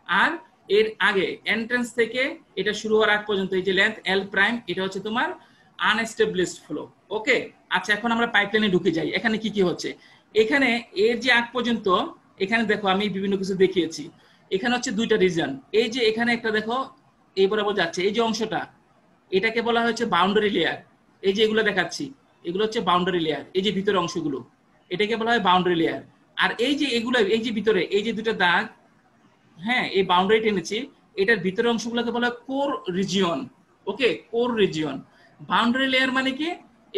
আর এর আগে এন্ট্রান্স থেকে এটা শুরু হওয়ার আগ পর্যন্ত এই যে লেন্থ L প্রাইম, এটা হচ্ছে তোমার আনএস্টাবলিশড ফ্লো। ওকে, আচ্ছা, এখন আমরা পাইপলাইনে ঢুকে যাই। এখানে কি কি হচ্ছে? এখানে এর যে আগ পর্যন্ত, এখানে দেখো আমি বিভিন্ন কিছু দেখিয়েছি, এখানে হচ্ছে দুইটা রিজন। এই যে এখানে একটা দেখো এই বরাবর যাচ্ছে, এই যে অংশটা, এটাকে বলা হয়েছে বাউন্ডারি লেয়ার। এই যে এগুলো দেখাচ্ছি, এগুলো হচ্ছে বাউন্ডারি লেয়ার, এই যে ভিতরের অংশগুলো, এটাকে বলা হয় বাউন্ডারি লেয়ার। আর এই যে এগুলো, এই যে ভিতরে এই যে দুটো দাগ, হ্যাঁ, এই বাউন্ডারি টেনেছি, এটার ভিতরের অংশগুলোকে বলা হয় কোর রিজিয়ন। ওকে, কোর রিজিয়ন। বাউন্ডারি লেয়ার মানে কি?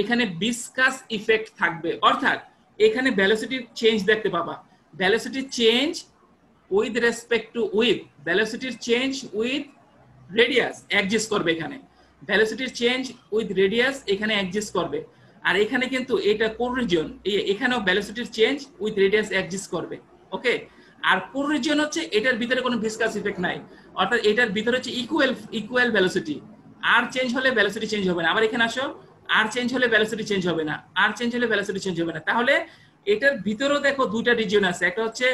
এখানে ভিসকাস ইফেক্ট থাকবে, অর্থাৎ এখানে ভেলোসিটি চেঞ্জ দেখতে পাবা। Velocity change with respect to ভেলোসিটির চেঞ্জ উইথ রেডিয়াস এক্সিস্ট করবে, এখানে ভেলোসিটির চেঞ্জ উইথ রেডিয়াস এখানে এক্সিস্ট করবে। আর এখানে কিন্তু এটা কোর রিজিয়ন, এখানেও ভেলোসিটির চেঞ্জ উইথ রেডিয়াস এক্সিস্ট করবে। ওকে, আর কোর রিজিয়ন হচ্ছে এটার ভিতরে কোনো ভিসকাস ইফেক্ট নাই, অর্থাৎ এটার ভিতরে হচ্ছে ইকুয়াল ভেলোসিটি। আর চেঞ্জ হলে ভেলোসিটি চেঞ্জ হবে না। আবার এখানে আসো, আর চেঞ্জ হলে ভেলোসিটি চেঞ্জ হবে না, আর চেঞ্জ হলে ভেলোসিটি চেঞ্জ হবে না। তাহলে এটার ভিতরেও দেখো দুইটা রিজিয়ন আছে, একটা হচ্ছে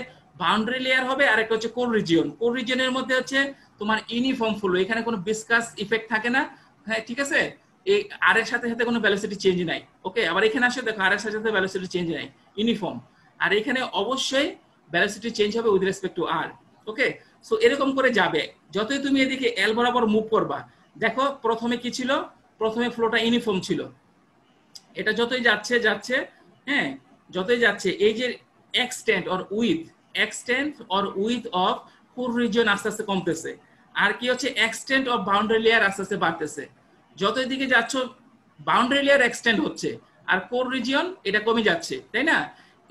বাউন্ডারি লেয়ার হবে, আর একটা হচ্ছে কোর রিজিয়ন। কোর রিজিয়নের মধ্যে হচ্ছে তোমার ইউনিফর্ম ফ্লো, এখানে কোনো ভিসকাস ইফেক্ট থাকে না। হ্যাঁ, ঠিক আছে, এই আর এর সাথে সাথে কোনো ভেলোসিটি চেঞ্জ নাই। ওকে, আবার এখানে আসো, দেখো আর এর সাথে সাথে ভেলোসিটি চেঞ্জ নাই, ইউনিফর্ম। আর এখানে অবশ্যই ভেলোসিটি চেঞ্জ হবে with respect to R. Okay, so এরকম করে যাবে, যতই তুমি এদিকে এল বরাবর মুভ করবা। দেখো প্রথমে কি ছিল, প্রথমে ফ্লোটা ইউনিফর্ম ছিল, এটা যতই যাচ্ছে যাচ্ছে, হ্যাঁ যতই যাচ্ছে এই যে extent or with of core region আস্তে আস্তে কমতেছে, আর কি হচ্ছে এক্সটেন্ট অফ বাউন্ডারি লেয়ার আস্তে আস্তে বাড়তেছে। যতই দিকে যাচ্ছ বাউন্ডারি লেয়ার এক্সটেন্ড হচ্ছে আর কোর রিজিয়ন এটা কমে যাচ্ছে, তাই না?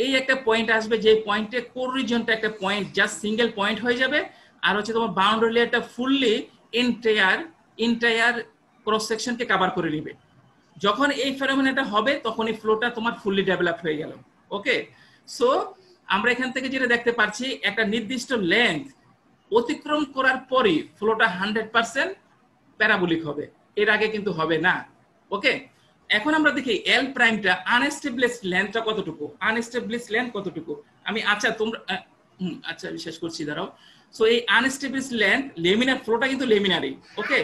এই একটা পয়েন্ট আসবে যে পয়েন্টে কোর রিজিয়নটা একটা পয়েন্ট জাস্ট সিঙ্গেল পয়েন্ট হয়ে যাবে, আর হচ্ছে তোমার বাউন্ডারি লেয়ারটা ফুললি এন্টায়ার ক্রস সেকশনকে কভার করে নেবে। যখন এই ফেনোমেনাটা হবে তখন এই ফ্লোটা তোমার ফুললি ডেভেলপ হয়ে গেল। ওকে, সো আমরা এখান থেকে যেটা দেখতে পাচ্ছি একটা নির্দিষ্ট লেন্থ অতিক্রম করার পরই ফ্লোটা 100% প্যারাবোলিক হবে, এর আগে কিন্তু হবে না। ওকে, এখন আমরা দেখি এল প্রাইমটা আনএস্টাবলিশড লেন্থটা কতটুকু, আনএস্টাবলিশড লেন্থ কতটুকু। আমি আচ্ছা তোমরা আচ্ছা শেষ করছি, দাঁড়াও। সো এই আনএস্টাবলিশড লেন্থ লেমিনার ফ্লোটা কিন্তু লেমিনারি। ওকে,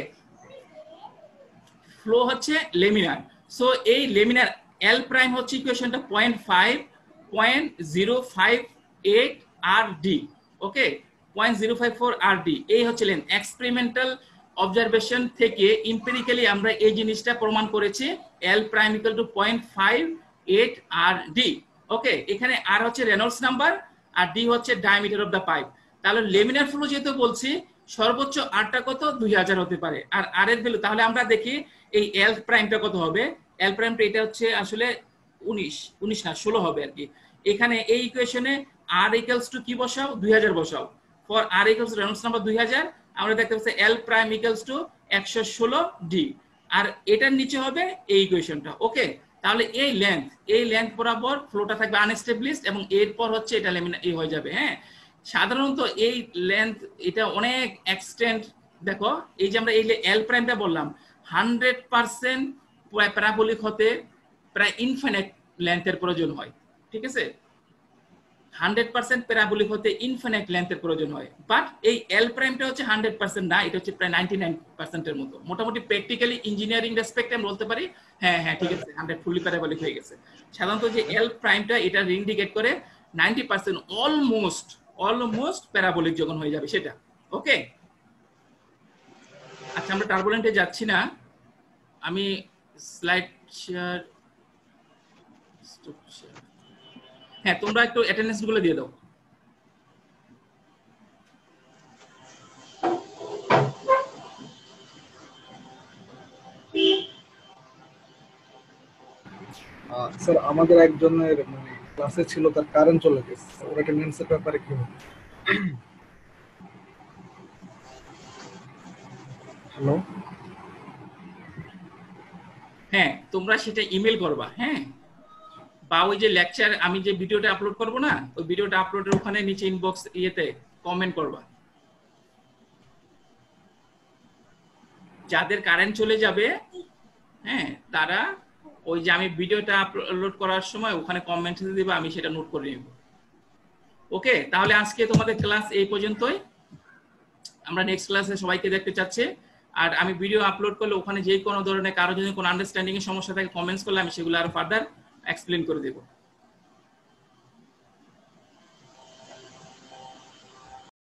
ফ্লো হচ্ছে লেমিনার। সো এই লেমিনার এল প্রাইম হচ্ছে ইকুয়েশনটা 0.058 RD। ওকে, 0.054 RD এই হচ্ছে লেন্থ। এক্সপেরিমেন্টাল অবজারভেশন থেকে এমপিরিক্যালি আমরা এই জিনিসটা প্রমাণ করেছি, এল প্রাইম ইকুয়াল টু 0.58 RD। ওকে, এখানে আর হচ্ছে রেনল্ডস নাম্বার আর ডি হচ্ছে ডায়ামিটার অফ দ্য পাইপ। তাহলে লেমিনার ফ্লো যেহেতু বলছি সর্বোচ্চ আরটা কত 2000 হতে পারে, আর আর এর ভ্যালু তাহলে আমরা দেখি এই এল প্রাইমটা কত হবে। এল প্রাইমটা এটা হচ্ছে আসলে 19 না 16 হবে আর কি। এখানে এই ইকুয়েশনে আর ইকুয়ালস টু কি বসাও, 2000 বসাও। For R equals to Reynolds number 2000, আমরা দেখতে পাচ্ছি L prime equals to 116 D, আর এটার নিচে হবে এই ইকুয়েশনটা। ওকে, তাহলে এই লেন্থ বরাবর ফ্লোটা থাকবে আনএস্টাবলিশড এবং এরপর হচ্ছে এটা লেমিনার এই হয়ে যাবে। হ্যাঁ, সাধারণত এই লেন্থ এটা অনেক এক্সটেন্ড। দেখো এই যে আমরা এই এল প্রাইমটা বললাম 100% প্যারাবোলিক হতে প্রায় ইনফিনিট লেন্থের প্রয়োজন হয়, ঠিক আছে? 100% প্যারাবোলিক হতে ইনফিনিট লেন্থের প্রয়োজন হয়, বাট এই এল প্রাইমটা হচ্ছে 100% না, এটা হচ্ছে প্রায় 99% এর মতো। মোটামুটি প্র্যাকটিক্যালি ইঞ্জিনিয়ারিং রেসপেক্টে আমরা বলতে পারি হ্যাঁ হ্যাঁ ঠিক আছে 100 ফুলি প্যারাবোলিক হয়ে গেছে। সাধারণত যে এল প্রাইমটা এটা ইন্ডিকেট করে 90% অলমোস্ট প্যারাবোলিক যখন হয়ে যাবে সেটা। ওকে, আচ্ছা আমরা টার্বুলেন্টে যাচ্ছি না, আমি স্লাইড শেয়ার, হ্যাঁ তোমরা একটু অ্যাটেন্ডেন্স গুলো দিয়ে দাও। স্যার আমাদের একজনের মানে ক্লাসে ছিল তার কারেন্ট চলে গেছে, ওর অ্যাটেন্ডেন্সের ব্যাপারে কি হবে? হ্যালো, হ্যাঁ তোমরা সেটা ইমেল করবা, হ্যাঁ বা ওই যে লেকচার আমি যে ভিডিওটা আপলোড করব না, ওই ভিডিওটা আপলোডের ওখানে নিচে ইনবক্স ইয়েতে কমেন্ট করবা। যাদের কারেন্ট চলে যাবে হ্যাঁ তারা ওই যে আমি ভিডিওটা আপলোড করার সময় ওখানে কমেন্টস দিবা, আমি সেটা নোট করে নিব। ওকে, তাহলে আজকে তোমাদের ক্লাস এই পর্যন্তই, আমরা নেক্সট ক্লাসে সবাইকে দেখতে চাচ্ছি। আর আমি ভিডিও আপলোড করলে ওখানে যে কোনো ধরনের কারো যদি কোনো আন্ডারস্ট্যান্ডিং এর সমস্যা থাকে কমেন্টস করলে আমি সেগুলো আরো ফার্দার এক্সপ্লেন করে দেবো।